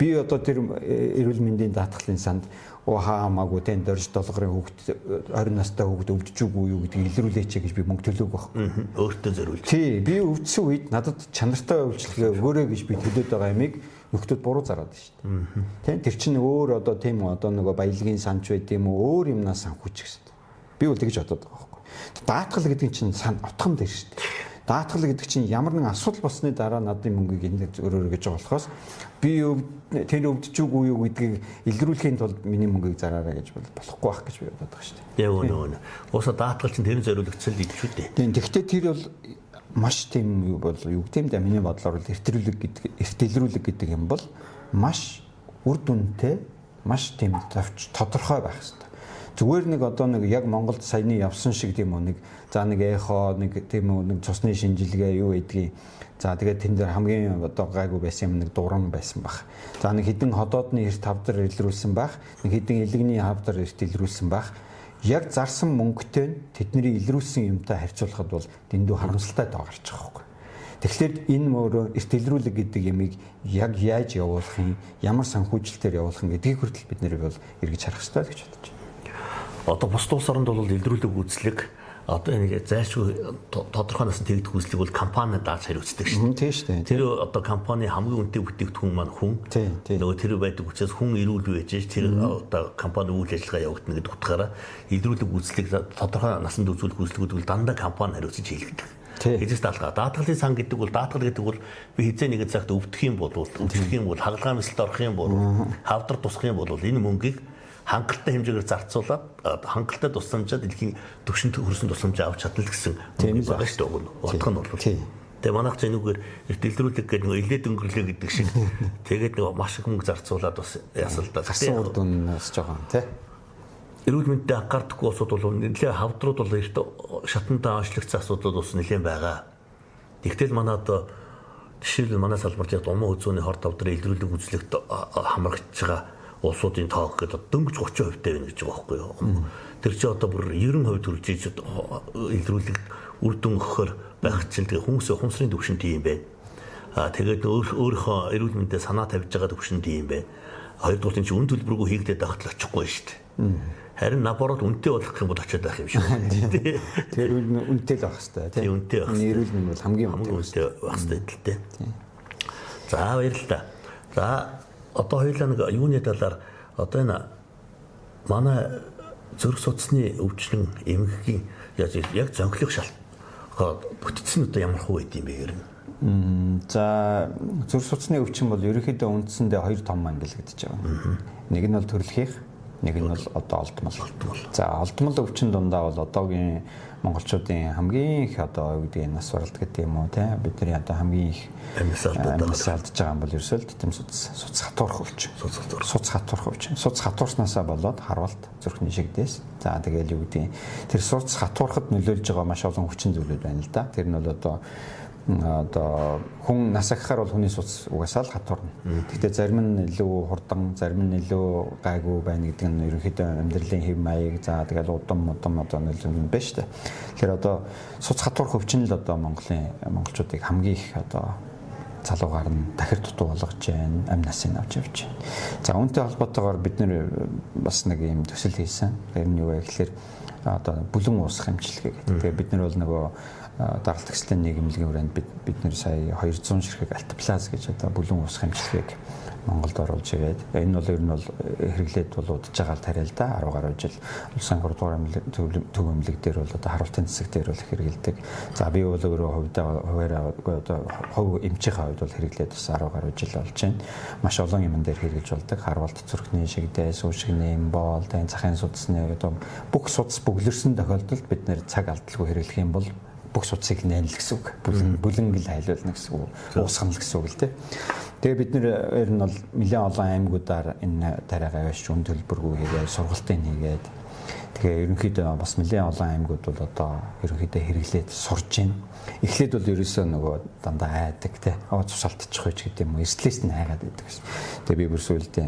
Би одоо тэр эрүүл мэндийн даатгалын санд хаамаагүй тэн дөрж долгорын хүүхд 20 настай хүүхд өвдөж үгүй юу гэдгийг илрүүлээч гэж би мөнгө төлөөг байхгүй. Өөртөө зориулж. Тий, би өвдсөн үед надад чанартай үйлчлэгээ өгөөрэй гэж би төлөөд байгаа юмыг нөхдөд буруу зараад шүү дээ. Тэр чинь өөр одоо тийм үү одоо нөгөө баялагын санч байт юм уу өөр юмнаас санхүүчих хэрэгтэй. Би бол тэгж бодоод байгаа байхгүй. Даатгал гэдэг чинь сан утгам дээр шүү дээ. Даатгал гэдэг чинь ямар нэгэн асуудал болсны дараа надын мөнгийг энд өрөөрэй гэж байгаа болохоос би тэр өвдөжгүй юу гэдгийг илрүүлэхийн тулд миний мөнгийг зараарай гэж болохгүй байх гэж би бодоод байгаа шүү дээ. Яг үнэ. Уусаа даатгал чинь тэрэн зориулагдсан л идэв шүү дээ. Тийм. Тэгэхдээ тэр бол маш тийм юу бол юу гэдэм дээ миний бодлоор бол эрт илрүүлэг гэдэг юм бол маш үр дүнтэй маш тийм тодорхой байх хэрэгтэй. Зүгээр нэг одоо нэг яг Монголд саяны явсан шиг тийм үү нэг за нэг эхо нэг тийм үү нэг цусны шинжилгээ юу гэдгийг за тэгээд тэн дээр хамгийн одоо гайгүй байсан юм нэг дуран байсан баг. За нэг хідэн ходоодны эрт хавдар илрүүлсэн баг, нэг хідэн элэгний хавдар эрт илрүүлсэн баг. Яг зарсан мөнгөтэй тэдний илрүүлсэн юмтай харьцуулахад бол дэндүү харамсалтай тоо гарч байгаа байхгүй. Тэгэхээр энэ өөрөө эрт илрүүлэг гэдэг ямиг яг яаж явуулах юм, ямар санхүүжилтээр явуулах юм гэдгийг хүртэл бид нэр бол эргэж харах хэрэгтэй гэж бодож байна. Одоо бус улс оронд бол илрүүлэг үзлэг одоо нэг зайлшгүй тодорхой насны тэгдэх үзлэг бол компани дааж хариуцдаг шүү дээ. Тийм шүү дээ. Тэр одоо компани хамгийн үнэтэй бүтээгдэхүүн маань хүн. Нөгөө тэр байдаг учраас хүн ирүүл байж тэр одоо компани үйл ажиллагаа явагдана гэдэг утгаараа илрүүлэг үзлэг тодорхой наснд үзүүлэх үзлэгүүд бол дандаа компани хариуцж хийлгдэг. Эцэс талгаа даатгалын сан гэдэг бол даатгал гэдэг бол би хизээ нэгэн цагт өвдөх юм бол хагалгаа мэсэлд орох юм бол хавдар тусах юм бол энэ мөнгийг хангалттай хэмжээгээр зарцуулаад хангалттай тусламжаа дэлхийн түвшинд хүрсэн тусламжаа авч чадна гэсэн юм байгаа шүү дээ. Утга нь бол. Тэгээ манайх ч энэгээр эрт илрүүлэг гэдэг нэг илээд өнгөрлөө гэдэг шиг тэгээд нэг маш их мөнгө зарцуулаад бас ясал да. Гарсан үр дүн бас жоохон тий. Эрүүл мэндэд анхаардахгүй улсууд бол нэлээд хавдрууд бол эрт шатандаа онцлогдсон асуудлууд бас нэлээд байгаа. Тэгтэл манай одоо жишээлбэл манай салбарт яг уман үзүүний хорт тавдрын илрүүлэг үзлэгт хамрагдж байгаа улсуудын тоог гэдэг дөнгөж 30% тавина гэж байгаа байхгүй юу. Тэр чинь одоо бүр 90% төрж иж илрүүлэгт үр дүн өгөхөөр байх чинь тэгээ хүмүүсийн ухамсарын төвшинт юм байна. Тэгээд өөрийнхөө эрүүл мэндэд санаа тавьж байгаа төвшинт юм байна. Хоёрдугаар нь үн төлбөргүй хийгдээд байхад л очихгүй шүү дээ. Харин набороод үнэтэй болох гэх юм бол очиад байх юм шүү. Тэр үнэтэй л байх хэрэгтэй тий. Үнэтэй байх. Эрүүл мэнд бол хамгийн үнэтэй байх хэрэгтэй тий. За баярлалаа. За одоо хоёулаа нэг юуны талаар одоо энэ манай зүрх судасны өвчин эмгэгийн яг зөнхлөх шалтгаан бүтцэн одоо ямар хөө байд юм бэ гэрнэ. За зүрх судасны өвчин бол ерөнхийдөө үндсэндээ хоёр том ангилагдаж байгаа. Нэг нь бол төрөлхийх, нэг нь бол одоо олдмол. За олдмол өвчин дундаа бол одоогийн монголчуудын хамгийн их одоо юу гэдэг нас баралт гэдэг юм уу те бидний одоо хамгийн их амьсгалдаж байгаа юм бол ерөөсөө тэтэм суц хатуурх өвчин. Суц хатуурх өвчин. Суц хатуурснаасаа болоод харвалт зүрхний шигдээс. За тэгэл юу гэдэг тэр суц хатуурхад нөлөөлж байгаа маш олон өвчин зүйлүүд байна л да. Тэр нь бол одоо хүн нас ахихаар бол хүний суц угаасаа л хатуурна. Гэхдээ зарим нь илүү хурдан, зарим нь илүү гайгүй байна гэдэг нь ерөнхийдөө амьдралын хэв маяг за тэгэл удам одоо нөлөөлнө байна шүү дээ. Тэгэхээр одоо суц хатуурх өвчин л одоо монголчуудыг хамгийн их одоо залуугаар нь дахир дутуу болгож байна, амь насыг авч явж байна. За үүнтэй холбоотойгоор бид нэр бас нэг юм төсөл хийсэн. Тэр нь юу вэ гэхээр одоо бүлэн уусах эмчилгээ гэдэг. Тэгээ бид нар бол нөгөө даралт төслийн нийгэмлэгийн хүрээнд бид нэр сая 200 ширхэг альтплаз гэж одоо бүлэн уусах эмчилгээг Монголд оруулж ирээд энэ бол ер нь бол хэрэглээд бол удаж байгаа л тариа л да 10 гаруй жил улсын 3 дугаар төв эмнэлэг дээр бол одоо харуултын засаг дээр бол хэрэгэлдэг. За би бол өөрөө хуваараа одоо хувь эмчийнхээ хувьд бол хэрэглээд бас 10 гаруй жил болж байна. Маш олон юмн дээр хэрэглэж болдог. Харвалт зүрхний шигдээ, сүүшгний эмбол, тань захын судасны одоо бүх судас бөглөрсөн тохиолдолд бид нэр цаг алдалгүй хэрэглэх юм бол бүх судсыг нээлэх гэсэн үг. Бүлэн гэл хайлуулна гэсэн үг. Уусгана гэсэн үг л дээ. Тэгээ бид нэр ер нь бол нэлээд олон аймагуудаар энэ тариагаа явж үн төлбөргүй хийгээд сургалтын хийгээд тэгээ ерөнхийдөө бас нэлээд олон аймагуд бол одоо ерөнхийдөө хэрэглээд сурж байна. Эхлээд бол ерөөсөө нөгөө дандаа айдаг те. Цусалтчих байж гэдэг юм уу. Эрслээс нь айгаад байдаг гэсэн. Тэгээ би бүр сүулдэ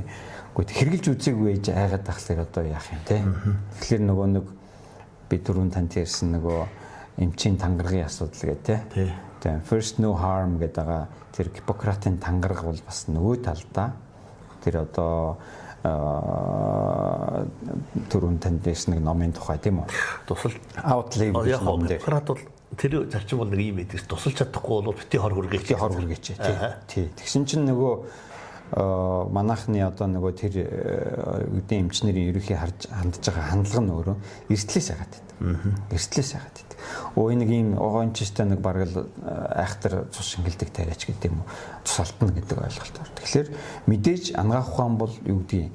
үгүй хэрглэж үзээгүй ээж айгаад тахлаар одоо яах юм те. Тэгэхээр нөгөө нэг би түрүүн танд ярьсан нөгөө эмчийн тангаргийн асуудал гэдэг тий. Тэгээ first no harm гэдэг тэр Гиппократын тангараг бол бас нөгөө талдаа тэр одоо түрүүн танд ярьсан нэг номын тухай тийм үү? Тусал outlive гэж ном дээр. Гиппократ бол тэр зарчим бол нэг юм байдаг. Тусалж чадахгүй бол бити хор хүргээч. Тий. Тэгсэн чинь нөгөө манайхны одоо нөгөө тэр үдийн эмчнэрийн ерөнхий хандж байгаа хандлага нь өөрөө эрсдлээс яагаад байдаг. Эрсдлээс яагаад байдаг. Нэг юм огоончтой нэг бараг л айхтар цус шингэлдэг тариач гэдэг юм уу. Цус алтна гэдэг ойлголт байна. Тэгэхээр мэдээж ангаах ухаан бол юу гэдэг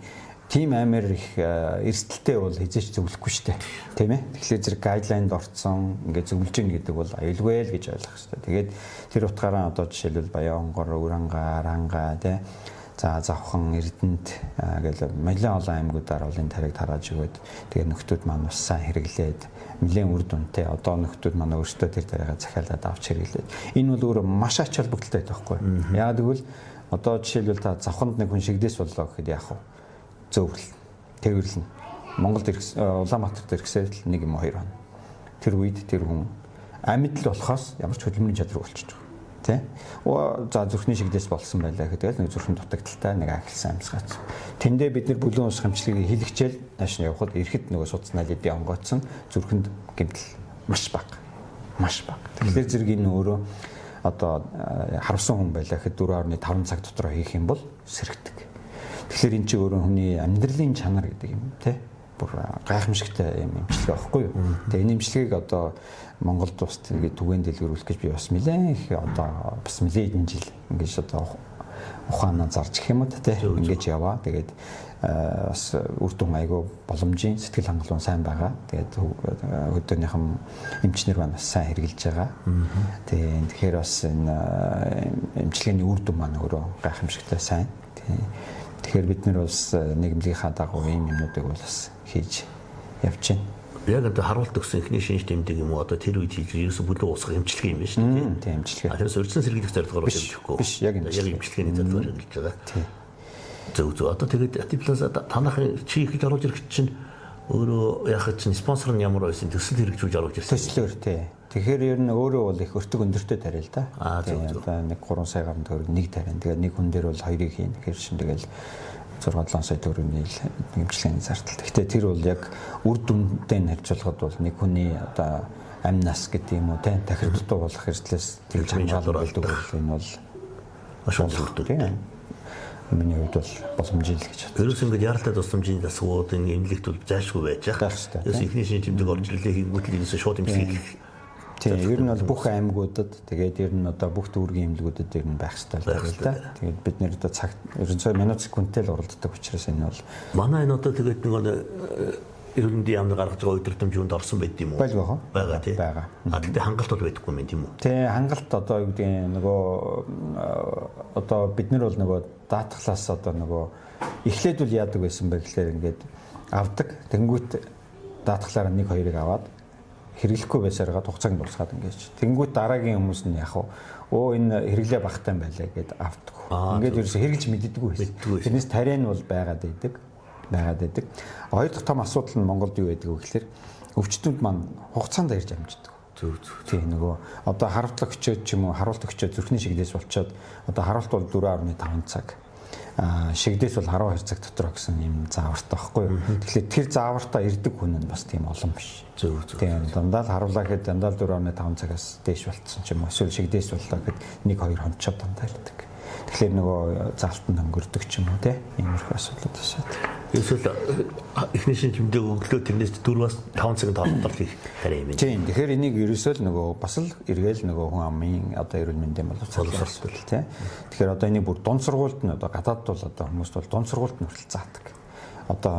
тийм амар их эрсдэлтэй бол хизээч зөвлөхгүй шүү дээ. Тийм ээ. Тэгэхээр зэрэг гайдлайнд орцсон ингээд зөвлөж ин гэдэг бол аюулгүй л гэж ойлгох хэрэгтэй. Тэгээд тэр утгаараа одоо жишээлбэл Баянгор, Уранга, Аранга тий за завхан Эрдэнэт гэл нэлээд олон аймагуудаар бол энэ тариг тарааж өгöd тэгээ нөхдүүд маань бас сайн хэрэглээд нэлээд үр дүнтэй одоо нөхдүүд маань өөрсдөө тэр тариагаа захиалаад авч хэрэглээд энэ бол өөрөө маш ач холбогдолтой байхгүй. Яагаад гэвэл одоо жишээлбэл та завханд нэг хүн шигдээс боллоо гэхэд яах вэ? Зөөврөл тэрвэрлэн Монголд Улаанбаатарт ирсээр л 1 юм 2 хоног тэр үед тэр хүн амьд л болохоос ямар ч хөдөлмөрийн чадвар болчихж байгаа. Тэ? За зүрхний шигдээс болсон байлаа гэдэг нэг зүрхэн дутагдaltaй нэг ахилсан амьсгаац. Тэндээ бид нэр бүлэн ус хамчлагийг хийлгчээл нааш нь явхад ирэхэд нөгөө судасны лидийн онгоцсон зүрхэнд гэмтэл маш бага. Маш бага. Тэгэхээр зэрэг энэ өөрөө одоо харвсан хүн байлаа гэхэд 4.5 цаг дотор хийх юм бол сэрэгдэг. Тэгэхээр эн чинь өөрөө хүний амьдралын чанар гэдэг юм тий. Бүр гайхамшигтай юм эмчилгээ байхгүй юу. Тэгээ энэ эмчилгээг одоо Монголд бас тэгээд түгээн дэлгэрүүлэх гэж би бас нэлээд их одоо бас нэлээд жил ингэж одоо ухаанаа зарж гэх юм уу тий. Ингэж яваа. Тэгээд бас үр дүн айгүй боломжийн сэтгэл хангалуун сайн байгаа. Тэгээд хөдөөнийхэн эмчнэр маань бас сайн хэрэгжилж байгаа. Тэгэхээр бас энэ эмчилгээний үр дүн маань өөрөө гайхамшигтай сайн. Тэгэхээр бид нэр бас нийгэмлэгийнхаа дагуу ийм юмнуудыг бас хийж явж байна. Яг одоо харуулт өгсөн ихний шинж тэмдэг юм уу одоо тэр үед хийж ерөөсө бүлэг уусгах эмчилгээ юм байна шүү дээ. Тийм эмчилгээ. Тэр сурцсан сэргийлэх зорилгоор хэрэгжихгүй. Биш, яг эмчилгээний зорилгоор хэрэгжиж байгаа. Зөв. Одоо тэгээд Атиплас танахын чи их оруулж ирэх чинь өөрөө яхад чинь спонсор нь ямар байсан төсөл хэрэгжүүлж оруулж ирсэн. Төслөөр тий. Тэгэхээр ер нь өөрөө бол их өртөг өндөртэй тариа л да. Зөв. Одоо 1-3 сая гаруй төгрөг нэг тариа. Тэгээд нэг хүн дээр бол хоёрыг хийн. Тэгэхээр шин тэгэл 6-7 сая төгрөгийн эмчилгээний зардал. Гэхдээ тэр бол яг үр дүнтэй харьцуулахад бол нэг хүний одоо амь нас гэдэг юм уу тий дахир дутуу болох эрсдлээс тэгж хамгаалдаг бол энэ бол маш өндөр. Миний хувьд бол боломжтой л гэж боддог. Ерөөс ингэж яралтай тусламжийн засгууд энэ эмнэлэгт бол зайлшгүй байж байгаа. Ерөөс ихний шинж тэмдэг орж ирлээ хийгүүтэл ерөөсөө шууд эмчилгээ. Тийм, ер нь бол бүх аймагуудад тэгээд ер нь одоо бүх дүүргийн эмнэлгүүдэд ер нь байх хэрэгтэй л да. Тэгээд бид нэр одоо цаг ерөнхийдөө минут секундтэй л уралддаг учраас энэ бол манай энэ одоо тэгээд нэг эрүүл мэндийн яамны гаргаж байгаа удирдамж юунд орсон байд юм уу? Байгаа тий. Байгаа. Тэгтээ хангалт бол байдаггүй юм тийм үү? Тий, хангалт одоо юу гэдэг нөгөө одоо бид нар бол нөгөө даатгалаас одоо нөгөө эхлээд үл яадаг байсан бэ гэхлээр ингээд авдаг. Тэнгүүт даатгалаараа 1-2-ыг аваад хэрэглэхгүй байсараад хугацааг дуусгаад ингэж. Тэнгүүт дараагийн хүмүүс нь яг энэ хэрэглээ багтаан байлаа гэд авдаг. Ингээд ерөөсө хэрэгж мэддэггүй байсан. Тэрнээс тариа нь бол байгаад байдаг. Хоёр дахь том асуудал нь Монголд юу байдаг вэ гэхээр өвчтөнд маань хугацаанд ирж амждаг. Зөв. Тийм нөгөө одоо харуулт өгчөөд ч юм уу харуулт өгчөөд зүрхний шигдээс болчоод одоо харуулт бол 4.5 цаг. Шигдээс бол 12 цаг дотор гэсэн юм заавартай байхгүй юу. Тэгэхээр тэр заавартаа ирдэг хүн нь бас тийм олон биш. Зөв. Тийм дандаа л харуулаа гэхэд дандаа 4.5 цагаас дээш болцсон ч юм уу эсвэл шигдээс боллоо гэхэд 1-2 хонцоо дандаа ирдэг. Тэгэхээр нөгөө заалтанд өнгөрдөг ч юм уу иймэрхүү асуудлууд асуудаг. Эсвэл ихний шинж тэмдэг өглөө тэрнээс 4-5 цагийн тоололт хийх тариа юм байна. Тийм. Тэгэхээр энийг ерөөсөө л нөгөө бас л эргээл нөгөө хүн амын одоо эрүүл мэндийн боловсрол тий. Тэгэхээр одоо энийг бүр дунд сургуульд нь одоо гадаад бол одоо хүмүүс бол дунд сургуульд нь хүртэл заадаг. Одоо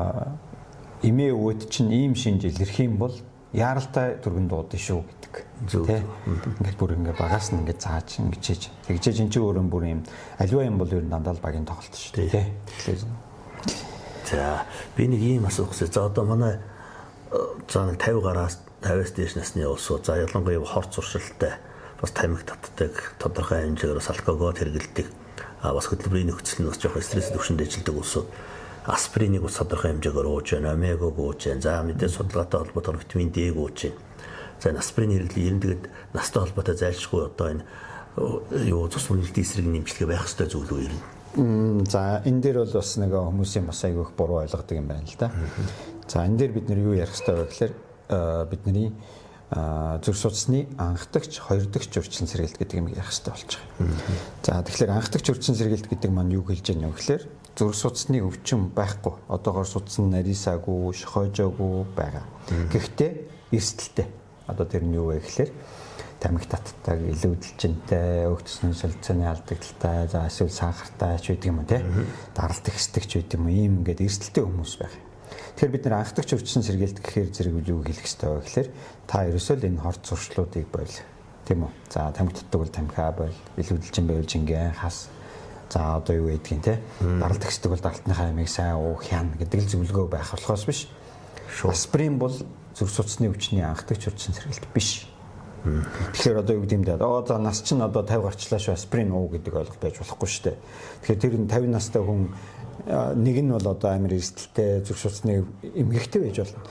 эмээ өвөд чинь ийм шинж илэрх юм бол яаралтай түргэн дуудсан шүү гэдэг. Тий. Ингээд бүр ингээд багаас нь ингээд зааж ингэж хийж. Тэгжээж эн чинь өөрөө бүр юм аливаа юм бол ер нь дандаа л багийн тоглолт шүү дээ. Тий. За би нэг ийм асуух гэсэн. За одоо манай за нэг 50 гараас 50-аас дээш насны улсууд за ялангуяа хорц уршилтай бас тамхи татдаг тодорхой хэмжээгээр бас алкогол хэрэглэдэг бас хөдөлмөрийн нөхцөл нь бас жоохон стресс төвшөнд ажилладаг улсууд аспириныг бас тодорхой хэмжээгээр ууж байна, омегаг ууж байна. За мэдээ судалгаатай холбоотойгоор витамин D-г ууж байна. За аспирин хэрэглээ ер нь тэгээд настай холбоотой зайлшгүй одоо энэ юу цус үнэлтийн эсрэг нэмжлэгээ байх ёстой зүйл үү ер нь? За энэ дээр бол бас нэг хүмүүсийн бас айгүйх буруу ойлгодог юм байна л да. За энэ дээр бид нэр юу ярих хэрэгтэй вэ гэхээр бидний зүрх судасны анх дахь, хоёр дахь урьдчилан сэргээлт гэдэг юм ярих хэрэгтэй болж байгаа. За тэгэхээр анх дахь урьдчилан сэргээлт гэдэг маань юу хэлж байгаа юм гэхээр зүрх судасны өвчин байхгүй. Одоогоор судас нь нарийсаагүй, шохойжоогүй байгаа. Гэхдээ эрсдэлтэй. Одоо тэр нь юу вэ гэхээр тамхи татдаг, илүүдэлжинтэй, өгцөсний солилцооны алдагдaltaй, за эсвэл сахартай ч байдаг юм уу те. Даралт ихсдэг ч байдаг юм уу. Ийм ингээд эрсдэлтэй хүмүүс байх. Тэгэхээр бид нэр анх дахь урьдчилан сэргээлт гэхээр зэрэг юу хэлэх ёстой вэ гэхээр та ерөөсөө л энэ хорц зуршлуудыг бойл. Тийм үү? За тамхи татдаг бол тамхиа бойл, илүүдэлжин байвал жингэн хас. За одоо юу гэдгийг те. Даралт ихсдэг бол даралтныхаа ямиг сайн уух хян гэдэг л зөвлөгөө байх болохоос биш. Аспирин бол зүрх судасны өвчний анх дахь урьдчилан сэргээлт биш. Тэгэхээр одоо юу гэдэм дэ за нас чинь одоо 50 гарчлаа шүү аспирин уу гэдэг ойлголт байж болохгүй шүү дээ. Тэгэхээр тэр 50 настай хүн нэг нь бол одоо амар эрсдэлтэй зүрх судасны эмгэгтэй байж болно.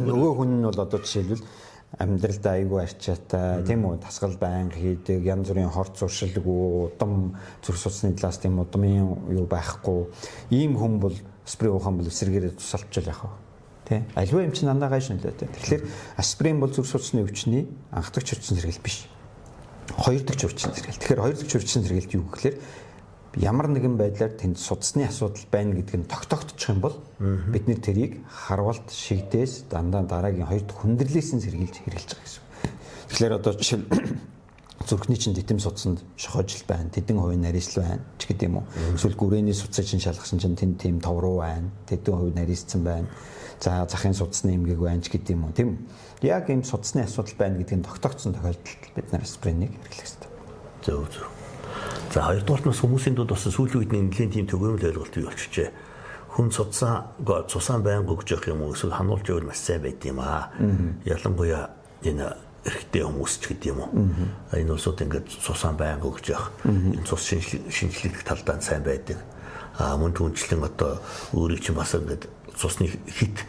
Нөгөө хүн нь бол одоо жишээлбэл амьдралдаа айгүй арчаатай тийм үү тасгал байнга хийдэг янз бүрийн хорц зуршилгүй удам зүрх судасны талаас тийм удамын юу байхгүй ийм хүн бол аспирин уухан бол эсэргээрээ тусалж яах вэ? Тэ аливаа юм чинь дандаа гайш нөлөөтэй. Тэгэхээр аспирин бол зүрх судасны өвчний анх дахь урьдчилан сэргээлт биш. Хоёр дахь урьдчилан сэргээлт. Тэгэхээр хоёр дахь урьдчилан сэргээлт юу гэхээр ямар нэгэн байдлаар тэнд судасны асуудал байна гэдг нь тогтоогдчих юм бол бид нэр тэрийг харвалт шигдээс дандаа дараагийн хоёр дахь хүндрэлээс нь сэргийлж хэрэглэж байгаа гэсэн. Тэгэхээр одоо жишээл зүрхний чинь дэтэм судсанд шохожил байна, тэдэн хувийн нарийсл байна ч гэдэг юм уу. Эсвэл гүрээний судсыг чинь шалгасан чинь тэнд тийм товруу байна, тэдэн хувь нарийсцсан байна. За захын судасны эмгэг байна ч гэдэг юм уу. Тийм яг ийм судасны асуудал байна гэдгийг тогтоогдсон тохиолдолд бид нар аспринийг хэрэглэх хэрэгтэй. Зөв. За хоёрдугаар нь хүмүүсийн дунд бас сүүлийн үед нэлийн тийм төгөөмөл ойлголт бий болчихжээ. Хүн цусaan байнга өгж явах юм уу эсвэл хануулж явал маш сайн байд юм аа. Ялангуяа энэ эрэгтэй хүмүүс ч гэдэг юм уу. Энэ улсууд ингээд цусaan байнга өгж явах. Энэ цус шинжлэх талдаа сайн байдаг. Мөн түнчлэн одоо өөрийг чинь бас ингээд цусны хит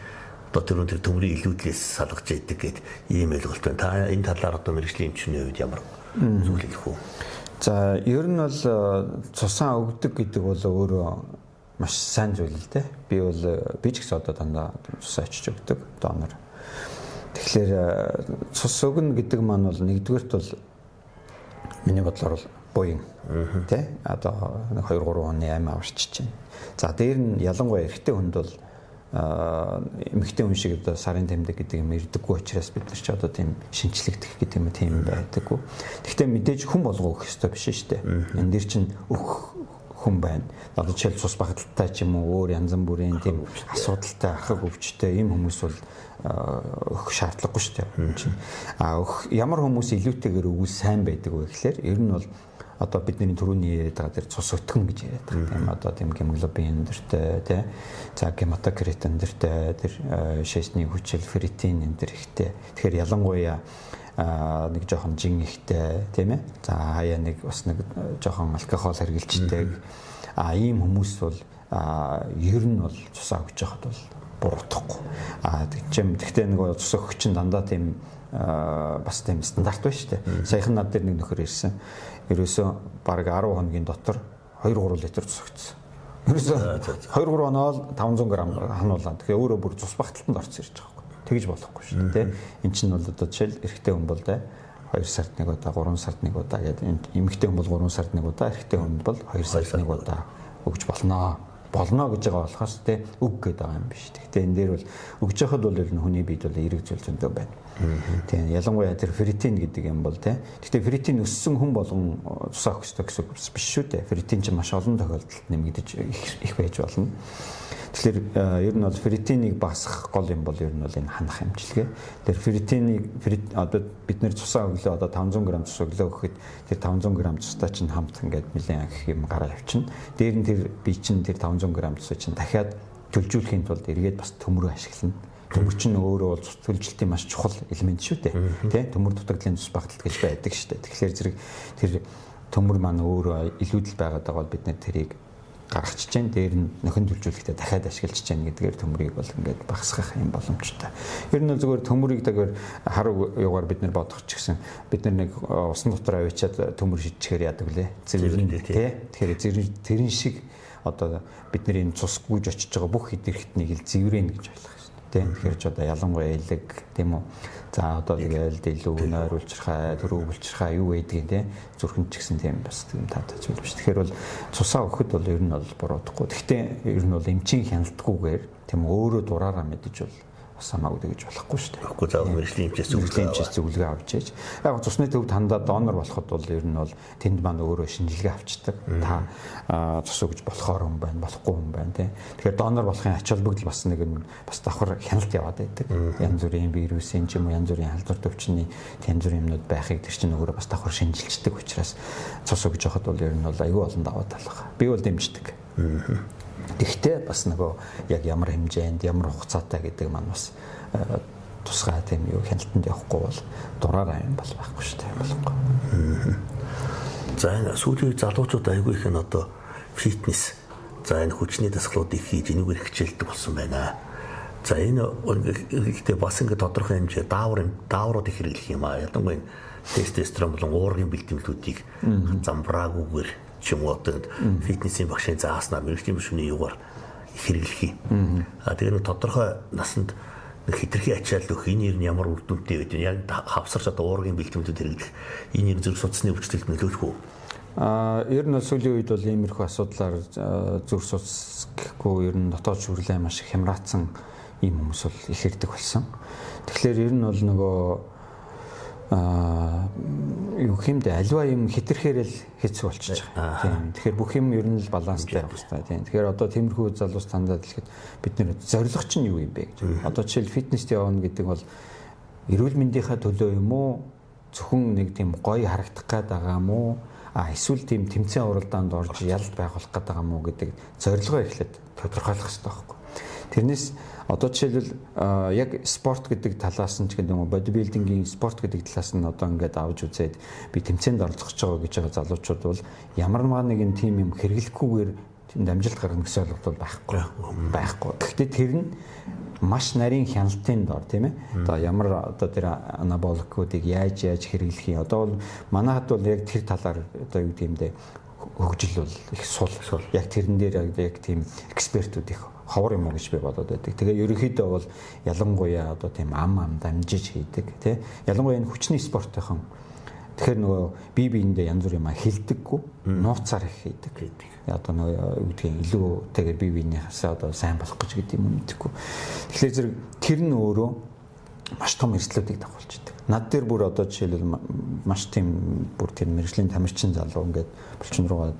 одоо тэр төмрийн илүүдлээс салгаж яадаг гэдэг ийм ойлголт байна. Та энэ талаар одоо мэргэжлийн эмчний хувьд ямар зүйл хэлэх үү? За ер нь бол цусaan өгдөг гэдэг бол өөрөө маш сайн зүйл л дээ. Би ч гэсэн одоо дандаа цусаа очиж өгдөг донор. Тэгэхээр цус өгнө гэдэг маань бол нэгдүгээрт бол миний бодлоор бол буян тий одоо 2-3 оны амь аварчиж байна. За дээр нь ялангуяа эрэгтэй хүнд бол эмэгтэй хүн шиг одоо сарын тэмдэг гэдэг юм ирдэггүй учраас бид нар ч одоо тийм шинчлэгдэх гэдэг юм тийм байдаггүй. Гэхдээ мэдээж хүн болгоо өгөх ёстой биш шүү дээ. Энэ дэр чинь өгөх хүн байна. Одоо жишээл цус багталтай ч юм уу өөр янз бүрийн тийм асуудалтай ахыг өвчтэй ийм хүмүүс бол өгөх шаардлагагүй шүү дээ. Ямар хүмүүс илүүтэйгээр өгвөл сайн байдаг вэ гэхээр ер нь бол одоо бидний түрүүний яриад байгаа тэр цус өтгөн гэж яриад байгаа. Тийм одоо тийм гемоглобин дэртэй тий. За гематокритин дэртэй тэр шээсний хүчил ферритин энэ дэр ихтэй. Тэгэхээр ялангуяа нэг жоохон жин ихтэй тийм ээ. За хаяа нэг бас нэг жоохон алкогол хэргэлжтэй. Ийм хүмүүс бол ер нь бол цусаа өгч яхад бол буруутахгүй. Тэгтээ нэг цус өгөх чинь дандаа тийм бас тийм стандарт байна шүү дээ. Саяхан над дээр нэг нөхөр ирсэн. Ерөөсөө бараг 10 хоногийн дотор 2-3 литр цус өгсөн. Ерөөсөө 2-3 оноо 500 г хануулаа. Тэгэхээр өөрөө бүр цус багталтанд орсон ирж байгаа байхгүй. Тэгэж болохгүй шүү дээ. Энд чинь бол одоо жишээл эрэгтэй хүн бол 2 сард нэг удаа, 3 сард нэг удаа гэдэг. Эмэгтэй хүн бол 3 сард нэг удаа, эрэгтэй хүн бол 2 сард нэг удаа өгж болно гэж байгаа болохоос те үг гэдэг байгаа юм биш. Гэхдээ энэ дээр бол өгж яхад бол ер нь хүний биед бол эерэг зүйл зөндөө байна. Тийм ялангуяа тэр ферритин гэдэг юм бол те. Гэхдээ ферритин өссөн хүн болгон цусаа өгөх ёстой гэсэн үг биш шүү дээ. Ферритин чинь маш олон тохиолдолд нэмэгдэж их байж болно. Тэгэхээр ер нь бол ферритинийг багасгах гол юм бол ер нь бол энэ ханах хэмжлэгээ. Тэр ферритинийг одоо бид нэр цусаа өглөө одоо 500 г цус өглөө өгөхэд тэр 500 г цустай чинь хамт ингээд нэлээд их юм гараа явчихна. Дээр нь тэр би чинь тэр 500 г цусыг чинь дахиад төлжүүлэхийн тулд эргээд бас төмрөө ашиглана. Төмөр чинь өөрөө бол цус төлжилтийн маш чухал элемент шүү дээ. Тэ төмөр дутагдлын цус багталт гэж байдаг шүү дээ. Тэгэхээр зэрэг тэр төмөр маань өөрөө илүүдэл байгаад байгаа бол бид нэр тэрийг гаргachж Jain дээр нь нөхөн төлжүүлэхдээ дахиад ашиглаж जैन гэдгээр төмрийг бол ингээд багасгах юм боломжтой. Ер нь зүгээр төмрийг дэгээр харуу югаар бид нар бодох ч гэсэн бид нар нэг усан дотор авчиад төмөр шидчихээр яадаг лээ. Зэрэг тий. Тэгэхээр тэрэн шиг одоо бидний энэ цус гүйж очиж байгаа бүх хэд хэрэгтнийг ил зэврэн гэж ойлгох шин. Тий. Тэгэхээр ч одоо ялангуяа элэг тийм үү. За одоо тэгэл илүү нойруулчрахаа, төрөвлчрахаа юу байдгийг тий. Зүрхэнд ч гэсэн тийм бас тийм таатай зүйл биш. Тэгэхээр бол цусаа өгөхөд бол ер нь бол буруудахгүй. Гэхдээ ер нь бол эмчийн хяналтгүйгээр тийм өөрөө дураараа мэдэж бол бас хамаагүй гэж болохгүй шүү дээ. Тэгэхгүй заавал мэргэжлийн эмчээс зөвлөгөө авч яаж. Яг цусны төвд хандаа донор болоход бол ер нь бол тэнд маань өөрөө шинжилгээ авчдаг. Та цус өгж болохоор хүн байна, болохгүй хүн байна тий. Тэгэхээр донор болохын ач холбогдол бас нэг нь бас давхар хяналт яваад байдаг. Янз бүрийн вирусын ч юм уу янз бүрийн халдвар төвчний янз бүрийн юмнууд байхыг тэр чинь өөрөө бас давхар шинжилждэг учраас цус өгж явахад бол ер нь бол аюул олон даваа тал байна. Би бол дэмждэг. Гэхдээ бас нөгөө яг ямар хэмжээнд ямар хугацаатай гэдэг маань бас тусгай тийм юу хяналтанд явахгүй бол дураараа юм бол байхгүй шүү дээ болохгүй. За энэ сүүлийн залуучууд аягүй их нь одоо фитнес за энэ хүчний дасгалуудыг хийж энэгээр хичээлдэг болсон байна. За энэ ихтэй бас ингэ тодорхой хэмжээ дааврууд их хэрэглэх юм аа. Ялангуяа тестостерон болон уургийн бэлтгэлүүдийг замбраагүйгээр ч юм уу одоо фитнесийн багшийн зааснаа мэргэжлийн бишүүний юугаар их хэрэглэх юм. Тэгээ нэг тодорхой насанд хитрхи ачаал өгөх энэ ер нь ямар үр дүнтэй байдаг. Яг хавсарч одоо уургийн бэлтгэлүүд хэрэглэх энэ ер зүрх судасны өвчлөлт нөлөөлөх үү? Ер нь сүүлийн үед бол иймэрхүү асуудлаар зүрх судас гэхгүй ер нь дотоод шүрлээ маш их хямраацсан ийм хүмүүс бол их ирдэг болсон. Тэгэхээр ер нь бол нөгөө юу хэмдэ альва юм хэтэрхээр л хэцүү болчихж байгаа. Тийм. Тэгэхээр бүх юм ер нь л баланстай байх хэрэгтэй. Тийм. Тэгэхээр одоо тиймэрхүү залуус тандаад хэлэхэд бид нэр зорилго чинь юу юм бэ гэж. Одоо жишээл фитнест явна гэдэг бол эрүүл мэндийнхаа төлөө юм уу? Зөвхөн нэг тийм гоё харагдах гээд байгаа юм уу? Эсвэл тийм тэмцээн уралдаанд орж ялалт байгуулах гээд байгаа юм уу гэдэг зорилгоо эхлээд тодорхойлох хэрэгтэй байхгүй. Тэрнээс одоо жишээлбэл яг спорт гэдэг талаас нь ч гэдэг юм уу бодибилдингийн спорт гэдэг талаас нь одоо ингээд авч үзээд би тэмцээнд оролцох гэж байгаа залуучууд бол ямар нэгэн тим юм хэрэглэхгүйгээр амжилт гаргах гэсэн ойлголт байхгүй. Гэхдээ тэр нь маш нарийн хяналтын дор тийм ээ. Одоо ямар одоо тэр анаболикуудыг яаж хэрэглэх юм. Одоо бол манайхад бол яг тэр талаар одоо юу гэмдэ хөгжил бол их сул. Яг тэрэн дээр яг тийм экспертүүд их ховор юм уу гэж би бодоод байдаг. Тэгээ ерөнхийдөө бол ялангуяа одоо тийм ам дамжиж хийдэг тий. Ялангуяа энэ хүчний спортынхан тэгэхээр нөгөө бие биендээ янз бүр юм хилдэггүй нууцаар их хийдэг. Одоо нөгөө юу гэдгийг илүүтэйгээр бие биенийхээс одоо сайн болох гэж гэдэг юм мэдхгүй. Тэгэхээр зэрэг тэр нь өөрөө маш том эрсдлүүдийг дагуулж идэг. Над дээр бүр одоо жишээлбэл маш тийм бүр тэр мэрэгжлийн тамирчин залуу ингээд булчин руугаа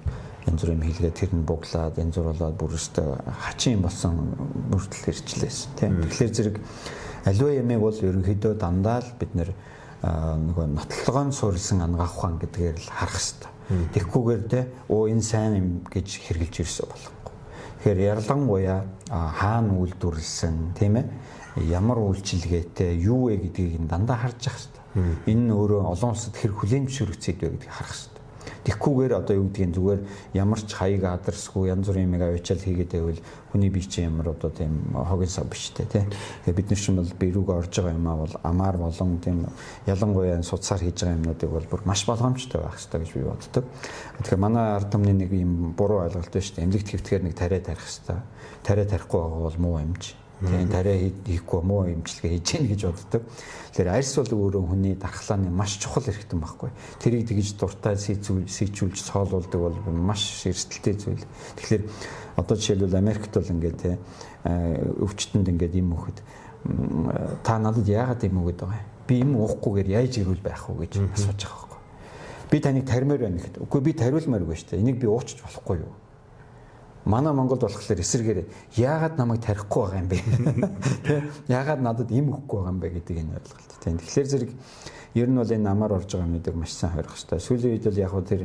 янз бүр юм хийлгээ тэр нь буглаад янз бүр болоод бүр өстэй хачин болсон бүртэл ирчлээс тийм. Тэгэхээр зэрэг аливаа ямиг бол ерөнхийдөө дандаа л бид нэр нөгөө нотлогоон суурилсан ангаах ухаан гэдгээр л харах хэрэгтэй. Тэгэхгүйгээр те энэ сайн юм гэж хэрглэж ирсэн болохгүй. Тэгэхээр яралангуяа хаана үйлдвэрлэсэн тийм ээ ямар үйлчилгээтэй юу вэ гэдгийг дандаа харж явах хэрэгтэй. Энэ нь өөрөө олон улсад хэр хүлээн зөвшөөрөгцөд вэ гэдгийг харах хэрэгтэй. Тэгэхгүйгээр одоо юу гэдгийг зүгээр ямар ч хаяг адарсгүй янз бүрийн юм авчаал хийгээд байвал хүний бие чинь ямар одоо тийм хогийн сав биш тий. Тэгэхээр бид нар чинь бол бие рүүгээ орж байгаа юм аа бол амаар болон тийм ялангуяа судсаар хийж байгаа юмнуудыг бол бүр маш болгоомжтой байх хэрэгтэй гэж би боддог. Тэгэхээр манай ард түмний нэг юм буруу ойлголт байна шүү дээ. Эмнэлэгт хэвтгэхээр нэг тариа тарих хэрэгтэй. Тариа тарихгүй байгаа бол муу юмж. Тийм тариа хийхгүй муу имчилгээ хийж гэнэ гэж боддог. Тэгэхээр арьс бол өөрөө хүний дархлааны маш чухал эрхтэн байхгүй. Тэрийг тэгж дуртай сийчүүлж цоолуулдаг бол маш эрсдэлтэй зүйл. Тэгэхээр одоо жишээлбэл Америкт бол ингээд өвчтөнд ингээд юм өгөхөд та надад яагаад юм өгöd байгаа юм? Би юм уухгүйгээр яаж ирүүл байх вэ гэж асууж байгаа байхгүй. Би таныг тармаар байна гэхэд үгүй би тариулмааргүй шүү дээ. Энийг би уучиж болохгүй юу? Манай Монголд болохоор эсэргээр яагаад намайг тарихгүй байгаа юм бэ? Яагаад надад им өгөхгүй байгаа юм бэ гэдэг энэ ойлголт. Тэгэхээр зэрэг ер нь бол энэ намаар орж байгаа юмнуудыг маш сайн харах хэрэгтэй. Сүүлийн үед бол яг хөө тэр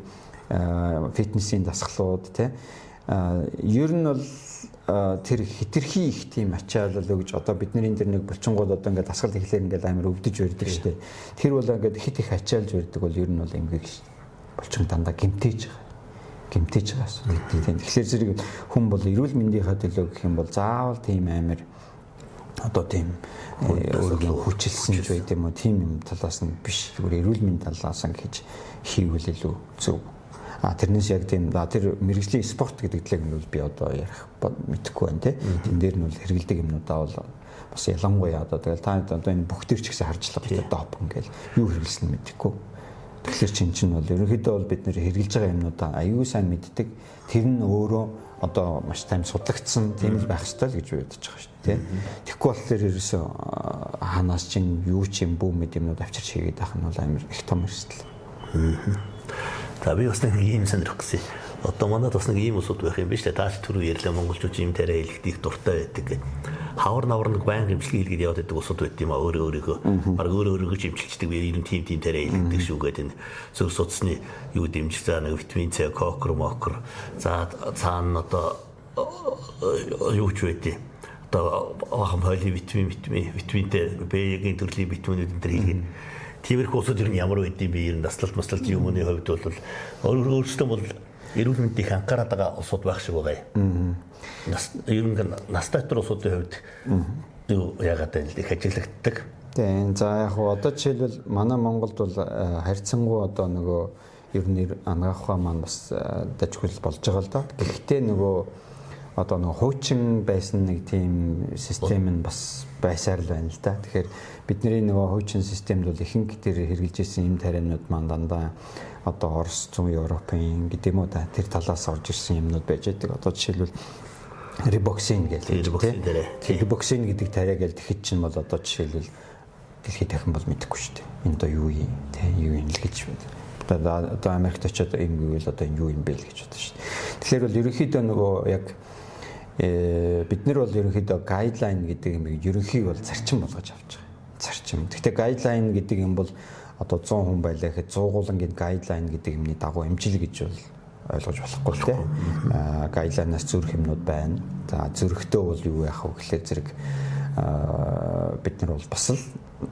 фитнесийн дасгалууд ер нь бол тэр хитрхи их тийм ачаалал өгж одоо бидний энэ нэг булчингууд одоо ингээд дасгал ихлээр ингээд амар өвдөж өрдөг штэ. Тэр бол ингээд хит их ачаалж өрдөг бол ер нь бол ингээд булчин дандаа гэмтээж байгаа. Гэмтээж байгаа. Тэгэхээр зэрэг хүн бол эрүүл мэндийнхаа төлөө гэх юм бол заавал тийм амар одоо тийм өөрийгөө хүчилсэн ч байт юм уу тийм юм талаас нь биш. Зүгээр эрүүл мэнд талаас нь гэж хийвэл илүү зөв. Тэрнээс яг тийм тэр мэрэгжлийн спорт гэдэг талыг нь би одоо ярих мэдэхгүй байна тий. Тэн дээр нь бол хэрэгэлдэг юмнуудаа бол бас ялангуяа одоо тэгэл та одоо энэ бүх төр ч гэсэн харж л байгаа доп ингээл юу хэрэглэсэн нь мэдэхгүй. Тэгэхээр чинь бол ерөнхийдөө бол бид нэр хэрэгжилж байгаа юмнуудаа аюул сайн мэддэг. Тэр нь өөрөө одоо маш тайм судлагдсан тийм л байх ёстой л гэж бодож байгаа шүү дээ. Тэгэхгүй болохоор ерөөсөө ханаас чинь юу ч юм бүү мэд юмнууд авчирч хийгээд байх нь бол амар их том эрсдэл. За би бас нэг юм сонирхох гэсэн. Одоо манайд бас нэг ийм усуд байх юм биш үү? Тааш түрүү ярьлаа монголчууд ийм тариа хэлэхэд их дуртай байдаг. Хавар навар нэг баян имчилгээ хийлгээд яваад байдаг усуд байт юм аа өөрөөгөө. Бараг өөрөөгөө имчилждэг би ийм тийм тариа хэлдэг шүү гэдэг энэ зөв судасны юу дэмжих заа нэг витамин С, кокр, мокр. За цаана одоо юу ч байдیں۔ Одоо аахан поливитамин, витаминтэй Б1-ийн төрлийн витаминууд энэ төр хийлгээд тиймэрхүү усуд ер нь ямар байдیں۔ Би ер нь наслалт юмны хувьд бол өөрөөсөө бол эрүүл мэндийг анхаарат байгаа усуд байх шиг байгаа юм. Ер нь настай дотор усуудын хувьд юу яагаад байл их ажиглагддаг. Тийм. За яг одоо жишээлбэл манай Монголд бол харьцангуй одоо нөгөө ер нь анагаах ухаан маань бас дажгүй болж байгаа л да. Гэхдээ нөгөө одоо нөгөө хуучин байсан нэг тийм систем нь бас байсаар л байна л да. Тэгэхээр бидний нөгөө хуучин системд бол ихэнх тэр хэрэгжилж ирсэн юм тарианууд маань дандаа одоо Орос, Зүүн Европын гэдэг юм уу да тэр талаас орж ирсэн юмнууд байж байдаг. Одоо жишээлбэл рибоксин гэдэг. Рибоксин гэдэг тариа гэж тэгэхэд чинь бол одоо жишээлбэл дэлхийд дахин бол мэдэхгүй шүү дээ. Энэ одоо юу юм те юу юм л гэж байна. Одоо Америкт очиод юм гэвэл одоо энэ юу юм бэ л гэж бодсон шүү дээ. Тэгэхээр бол ерөнхийдөө нөгөө яг бид нар бол ерөнхийдөө гайдлайн гэдэг юм ерөнхий бол зарчим болгож авч байгаа. Зарчим. Гэхдээ гайдлайн гэдэг юм бол одоо 100 хүн байлаа гэхэд 100 гайдлайн гэдэг юмний дагуу эмчил гэж бол ойлгож болохгүй тийм. Гайдлайнаас зүрх юмнууд байна. За зүрхтөө бол юу яах вэ гэхлээр зэрэг бид нар бол бас л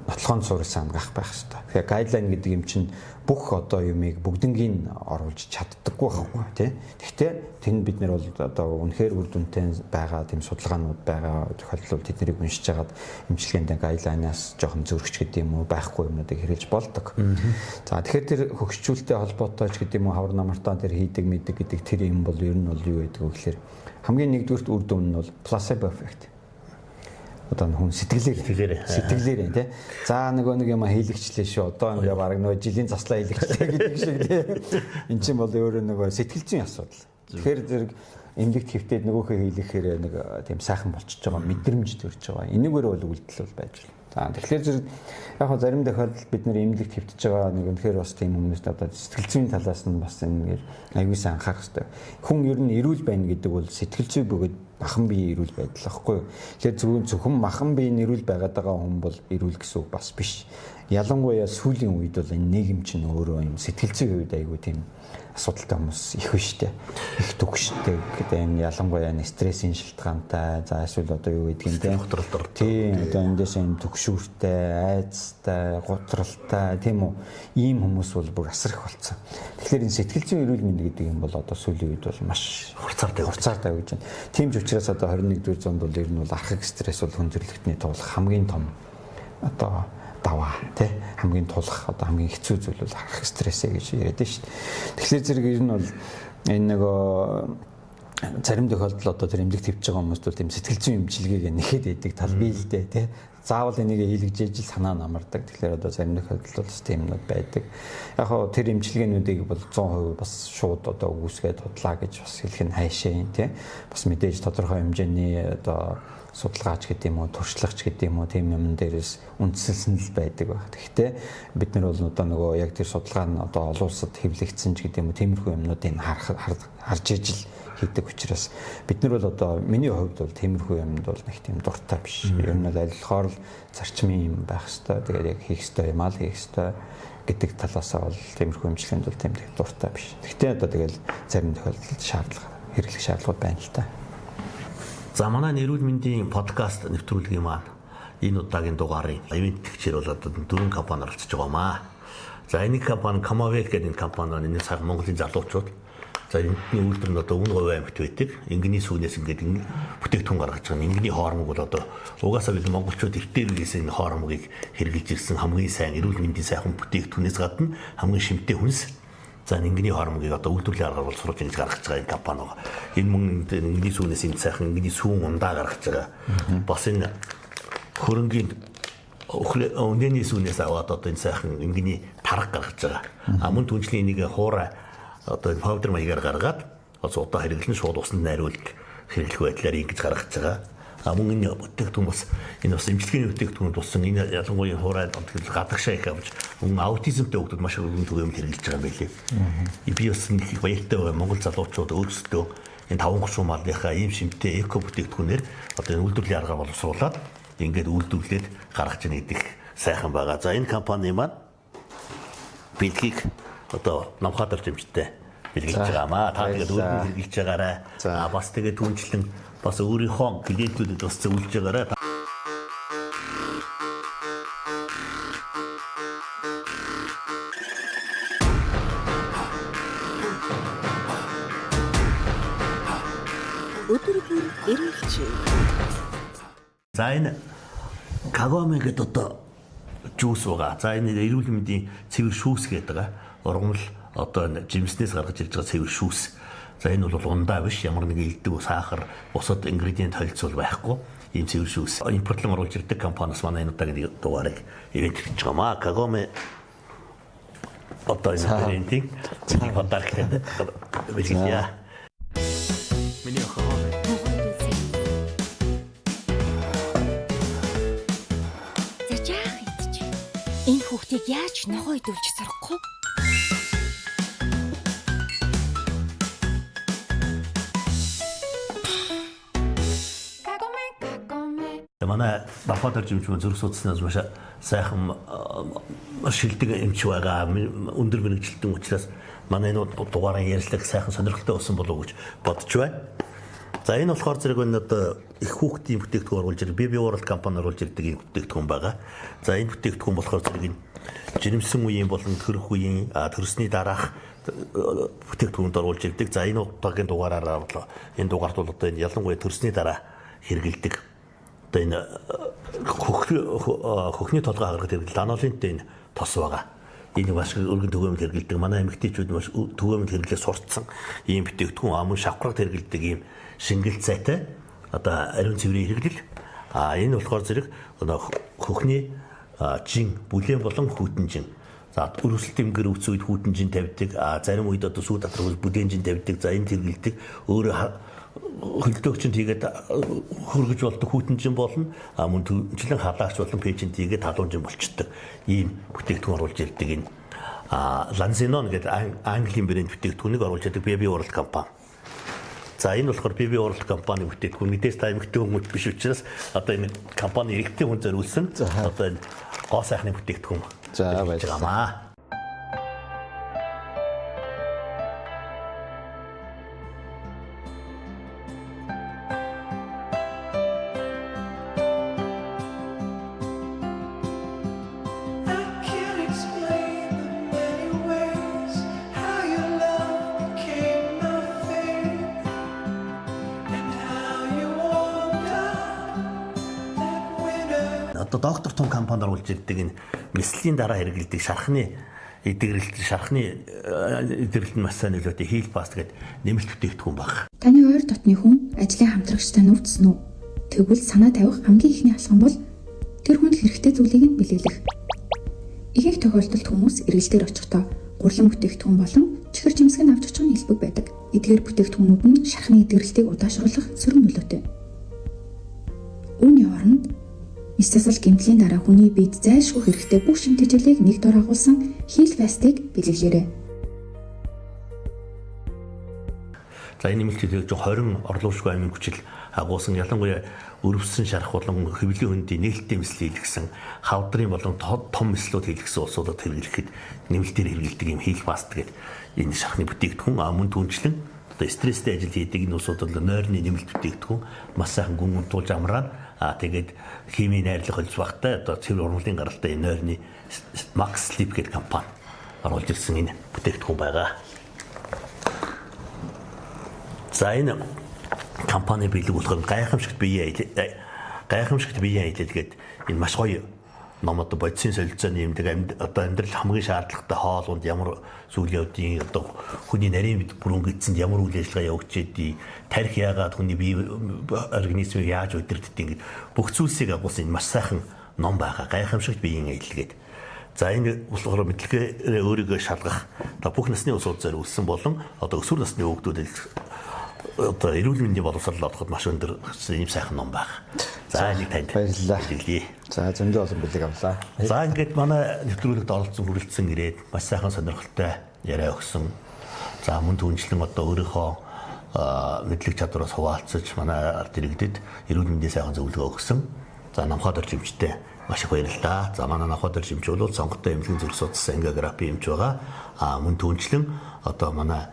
нотлохын цурыг сангах байх хэрэгтэй. Тэгэхээр гайдлайн гэдэг юм чинь бүх одоо юмыг бүгднгийн оруулж чаддаггүй байхгүй тийм. Гэхдээ тэнд бид нар бол одоо үнэхээр үр дүнтэй байгаа тийм судалгаанууд байгаа тохиолдолд тэднийг уншиж хагаад эмчилгээндээ гайдлайнаас жоохон зөрөгч гэдэг юм уу байхгүй юмнуудыг хэрэгж болдог. За тэгэхээр тэр хөгжүүлэлттэй холбоотой ч гэдэг юм уу хавар намартаа тэр хийдэг мэдэг гэдэг тэр юм бол ер нь бол юу гэдэг вэ гэхээр хамгийн нэгдүгürt үр дүн нь бол placebo effect. Одоо хүн сэтгэлээр тий. За нэг юм хийлэгчлээ шүү. Одоо ингээ баг нөгөө жилийн заслаа хийлэгчлээ гэдэг шиг тий. Эн чинь бол өөрөө нөгөө сэтгэл зүйн асуудал. Тэгэхээр зэрэг эмнэлэгт хэвтээд нөгөөхөө хийлгэхээр нэг тийм сайхан болчихж байгаа мэдрэмж төрж байгаа. Энэгээр бол үйлдэл бол байж байна. За тэгэхээр зэрэг яг хоо зарим тохиолдолд бид нэр эмнэлэгт хэвтэж байгаа нэг үнэхээр бас тийм хүмүүст одоо сэтгэл зүйн талаас нь бас ингээд аюулгүй анхаарах хэрэгтэй. Хүн ер нь эрүүл байна гэдэг бол сэтгэл зүй бөгөөд махан бие эрүүл байдал байхгүй юу. Тэгэхээр зөвхөн махан бие эрүүл байгаад байгаа хүн бол эрүүл гэсэн үг бас биш. Ялангуяа сүүлийн үед бол энэ нийгэм чинь өөрөө юм сэтгэл зүйн үед аягүй тийм асуудалтай хүмүүс их биш үү. Их төгштэй гэдэг энэ ялангуяа стрессийн шалтгаантай за эсвэл одоо юу гэдэг юм те. Тийм одоо эндээс энэ төгшүүртэй, айцтай, гутралтай тийм үү. Ийм хүмүүс бол бүр асар их болцсон. Тэгэхээр энэ сэтгэл зүйн эрүүл мэнд гэдэг юм бол одоо сүүлийн үед бол маш хурцаартай гэж байна. Тийм ч учраас одоо 21-р зуунд бол ер нь бол архаг стресс бол хүн төрөлхтний тулах хамгийн том одоо даваа тий хамгийн тулах одоо хамгийн хэцүү зүйл бол архаг стресс гэж яриад байна шүү дээ. Тэгэхээр зэрэг ер нь бол энэ нөгөө зарим тохиолдолд одоо тэр эмнэлэгт хэвж байгаа хүмүүст бол тийм сэтгэл зүйн эмчилгээг нэхэд идэг тал бий л дээ тий. Заавал энийг хийлгэж ижил санаа намардаг. Тэгэхээр одоо зарим тохиолдолд бол системнүүд байдаг. Яг хоо тэр эмчилгээнүүдийг бол 100% бас шууд одоо үүсгээд худлаа гэж бас хэлэх нь хайшаа юм тий. Бас мэдээж тодорхой хэмжээний одоо судалгаач гэдэг юм уу, туршлагач гэдэг юм уу, тийм юм дээрээс үндсэлсэн л байдаг баг. Тэгэхдээ бид нар бол одоо нөгөө яг тэр судалгаа нь одоо олон улсад хэвлэгдсэн ч гэдэг юм уу, тиймэрхүү юмнуудыг харж ижил хийдэг учраас бид нар бол одоо миний хувьд бол тиймэрхүү юмд бол нэг тийм дуртай биш. Ер нь аль болохоор л зарчмын юм байх хэвээр. Тэгээд яг хийх хэвээр юм аа хийх хэвээр гэдэг талаасаа бол тиймэрхүү эмчилгээнд бол тийм дуртай биш. Гэхдээ одоо тэгэл зарим тохиолдолд хэрэглэх шаардлага байна л та. За манай эрүүл мэндийн подкаст нэвтрүүлгийн маань энэ удаагийн дугаарын ивент тэгчээр бол одоо 4 компани оролцож байгаа маа. За энэ компани Камавел гэдэг энэ компани энэ цаг Монголын залуучууд за энэний үйлдвэр нь одоо Өмнө Говь аймагт байдаг. Ингэний сүүнээс ингээд бүтээгдэхүүн гаргаж байгаа. Ингэний хоормог бол одоо угаасаа бид монголчууд эртээр үеэс энэ хоормогийг хэрэгжилж ирсэн хамгийн сайн эрүүл мэндийн сайхан бүтээгдэхүүнээс гадна хамгийн шимтэй хүнс. За ингэний хоормогийг одоо үйлдвэрлэлийн аргаар боловсруулж ингэж гаргаж байгаа энэ компани байгаа. Энэ мөн ингэний сүүнээс энэ сайхан ингэний сүүн ундаа гаргаж байгаа. Бас энэ хөрөнгийн өнөөний сүүнээс аваад одоо энэ сайхан ингэний тарга гаргаж байгаа. Мөн түнчлийн энийг хуурай одоо энэ паудер маягаар гаргаад одоо хэрэглэн шууд усанд найруулж хэрэглэх байдлаар ингэж гаргаж байгаа. Мөн энэ бүтээгдэхүүн бас энэ бас эмчилгээний бүтээгдэхүүн болсон энэ ялангуяа хуурай гадагшаа их авч мөн аутизмтай хүүхдүүд маш өргөн түгээмэл хэрэглэж байгаа юм байлээ. Би бас их баяртай байгаа Монгол залуучууд өөрсдөө энэ 5-30 малынхаа ийм шимтэй эко бүтээгдэхүүнээр одоо энэ үйлдвэрлэлийн аргаар боловсруулад ингээд үйлдвэрлээд гаргаж ийн гэдэг сайхан байгаа. За энэ компани маань бэлгийг одоо намхаатар хэмжтэй хэрэглэж байгаа маа. Та тэгээд өөрөөр хэрэглэж байгаарай. Бас тэгээд түнчлэн бас өөрийнхөө клиентүүдэд бас зөвлөж байгаарай. Өдөртөр эрэлж. За энэ Кагоме гэдэг одоо жуус байгаа. За энэ эрүүл мэндийн цэвэр шүүс гэдэг байгаа. Ургамал одоо жимснээс гаргаж ирж байгаа цэвэр шүүс. За энэ бол ундаа биш, ямар нэг элдэг сахар, бусад ингредиент холцол байхгүй. Ийм цэвэр шүүс. Импортлон оруулж ирдэг компаниас манай энэ удаагийн дугаарыг ивент хийж байгаа маа. Кагоме одоо энэ брендинг подарктай бэлгэлээ. Миний охин Зачаах идэж. хүүхдийг яаж ногоо идүүлж сурахгүй? Манай Бафад оржимчмын зүрх судаснаас маш сайхан шилдэг эмч байгаа. Өндөр мэрэгжилтэн учраас манай энэ дугаараа ярьслах сайхан сонирхолтой болсон болов уу гэж бодож байна. За энэ болохоор зэрэг энэ одоо их хүүхдийн бүтээгдэхүүн оруулж ирдэг BB World компани оруулж ирдэг энэ бүтээгдэхүүн байгаа. За энэ бүтээгдэхүүн болохоор зэрэг энэ жирэмсэн үеийн болон төрөх үеийн төрсний дараах бүтээгдэхүүнд оруулж ирдэг. За энэ удаагийн дугаараараа энэ дугаарт бол одоо энэ ялангуяа төрсний дараа хэрэгэлдэг. Одоо энэ хөхний толгой хагаргад хэрэглэдэг ланолинтэй энэ тос байгаа. Энэ маш өргөн төгөөмөд хэрэглэдэг. Манай эмэгтэйчүүд маш төгөөмөд хэрэглээ сурцсан ийм бүтээгдэхүүн мөн шавхрагт хэрэглэдэг ийм шингэл цайтай одоо ариун цэврийн хэрэглэл. Энэ болохоор зэрэг хөхний жин бүлээн болон хүйтэн жин. За өрөвсөлт эмгэр өвц үед хүйтэн жин тавьдаг. Зарим үед одоо сүү доторх бүлээн жин тавьдаг. За энэ хэрэглэдэг. Өөрөө хөлтөөгчөнд хийгээд хөргөж болдог хүйтэнжин болно. Мөн түнчлэн халаагч болон пэйжент хийгээд халуунжин болчдөг. Ийм бүтээгдэхүүн оруулж ирдэг энэ Lanzinon гэдэг Английн брэнд бүтээгдэхүүнийг оруулж ирдэг BB World компани. За энэ болохоор BB World компани бүтээгдэхүүн. Мэдээж та эмэгтэй хүмүүс биш учраас одоо энэ компани эрэгтэй хүн зориулсан одоо энэ гоо сайхны бүтээгдэхүүн. За баярлалаа. Одоо доктор том компани оруулж ирдэг энэ мэслийн дараа хэрэглэдэг шархны идэрэлт маш сайн нөлөөтэй хийл паст гэдэг нэмэлт бүтээгдэхүүн баг. Таны ойр дотны хүн ажлын хамтрагчтай нүвдсэн үү? Тэгвэл санаа тавих хамгийн ихний алхам бол тэр хүнд хэрэгтэй зүйлийг нь бэлэглэх. Ихэнх тохиолдолд хүмүүс эргэлдээр очихдоо гурлан бүтээгдэхүүн болон чихэр жимсгэн авч очих нь хэлбэг байдаг. Эдгээр бүтээгдэхүүнүүд нь шархны идэрэлтийг удаашруулах сөрөг нөлөөтэй. Үүний оронд Эцэсэл гэмтлийн дараа хүний биед зайлшгүй хэрэгтэй бүх шимтгэлийг нэг дор агуулсан хийл фастыг бэлэглээрэй. За энэ нэмэлтийг 20 орлогошгүй амин хүчил агуулсан ялангуяа өрөвсөн шарх болон хэвлэлийн хөндийн нээлттэй мэслэл хийлгсэн хавдрын болон том мэслүүд хийлгсэн улсуудад хэрэглэхэд нэмэлтээр хэрэглэдэг юм хийл фаст гэдэг энэ шархны бүтээгдэхүүн мөн түнчлэн одоо стресстэй ажил хийдэг энэ улсууд бол нойрны нэмэлт бүтээгдэхүүн маш сайхан гүн унтуулж амраад тэгээд химийн найрлах холж багтай одоо цэвэр урмлын гаралтай энэ нойрны Max Sleep гэдэг компани оруулж ирсэн энэ бүтээгдэхүүн байгаа. За энэ компани бэлэг болохоор гайхамшигт биеийн аялал гэдэг энэ маш гоё номод бодисын солилцооны юмдаг одоо амьдрал хамгийн шаардлагатай хоолунд ямар зүйл явдгийг одоо хүний нарийн бүрэн гидсэнд ямар үйл ажиллагаа явагдаж байдгийг тарих яагаад хүний бие организмыг яаж удирддаг гэдэг бүх зүйлсийг агуулсан энэ маш сайхан ном байгаа гайхамшигт биеийн аялал гэдэг. За энэ болохоор мэдлэгээр өөрийгөө шалгах одоо бүх насны улсууд зориулсан болон одоо өсвөр насны хүүхдүүдэд одоо эрүүл мэндийн боловсрол олоход маш өндөр ийм сайхан ном байна. За энийг танд баярлалаа. хэлье. За зөндөө олон бэлэг авлаа. За ингээд манай нэвтрүүлэгт оролцсон хүрэлцэн ирээд маш сайхан сонирхолтой яриа өгсөн. За мөн түнчлэн одоо өөрийнхөө мэдлэг чадвараас хуваалцаж манай ард иргэдэд эрүүл мэндийн сайхан зөвлөгөө өгсөн. За намхад орчимчтэй маш их баярлалаа. За манай намхад орчимч бол сонготой эмнэлгийн зүрх судас ангиографи эмч байгаа. Мөн түнчлэн одоо манай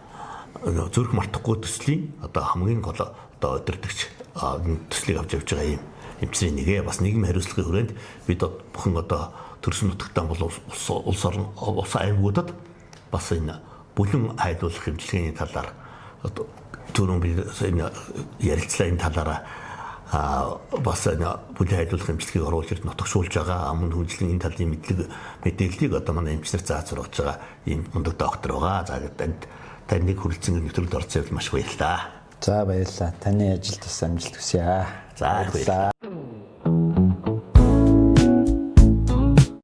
зүрх мартахгүй төслийн одоо хамгийн гол одоо удирдагч төслийг авч явж байгаа юм эмчрийн нэгэ бас нийгмийн хариуцлагын хүрээнд бид бүхэн одоо төрсөн нутагтаа бол улс орн аймагуудад бас энэ бүлэн хайдуулах хэмжлэгийн талаар одоо түрүүн бид энэ ярилцлаа энэ талаараа бас энэ бүлэн хайдуулах хэмжлэгийг оруулж ирд нутагшуулж байгаа мөн хүнчлэн энэ талын мэдээллийг одоо манай эмчнэр зааж сургаж байгаа ийм мундаг доктор байгаа. За гэдэг таныг хүрэлцэн нэвтрүүлэгт оролцсон маш баярлалаа. За баярлалаа. Таны ажилд бас амжилт хүсье. За баярлалаа.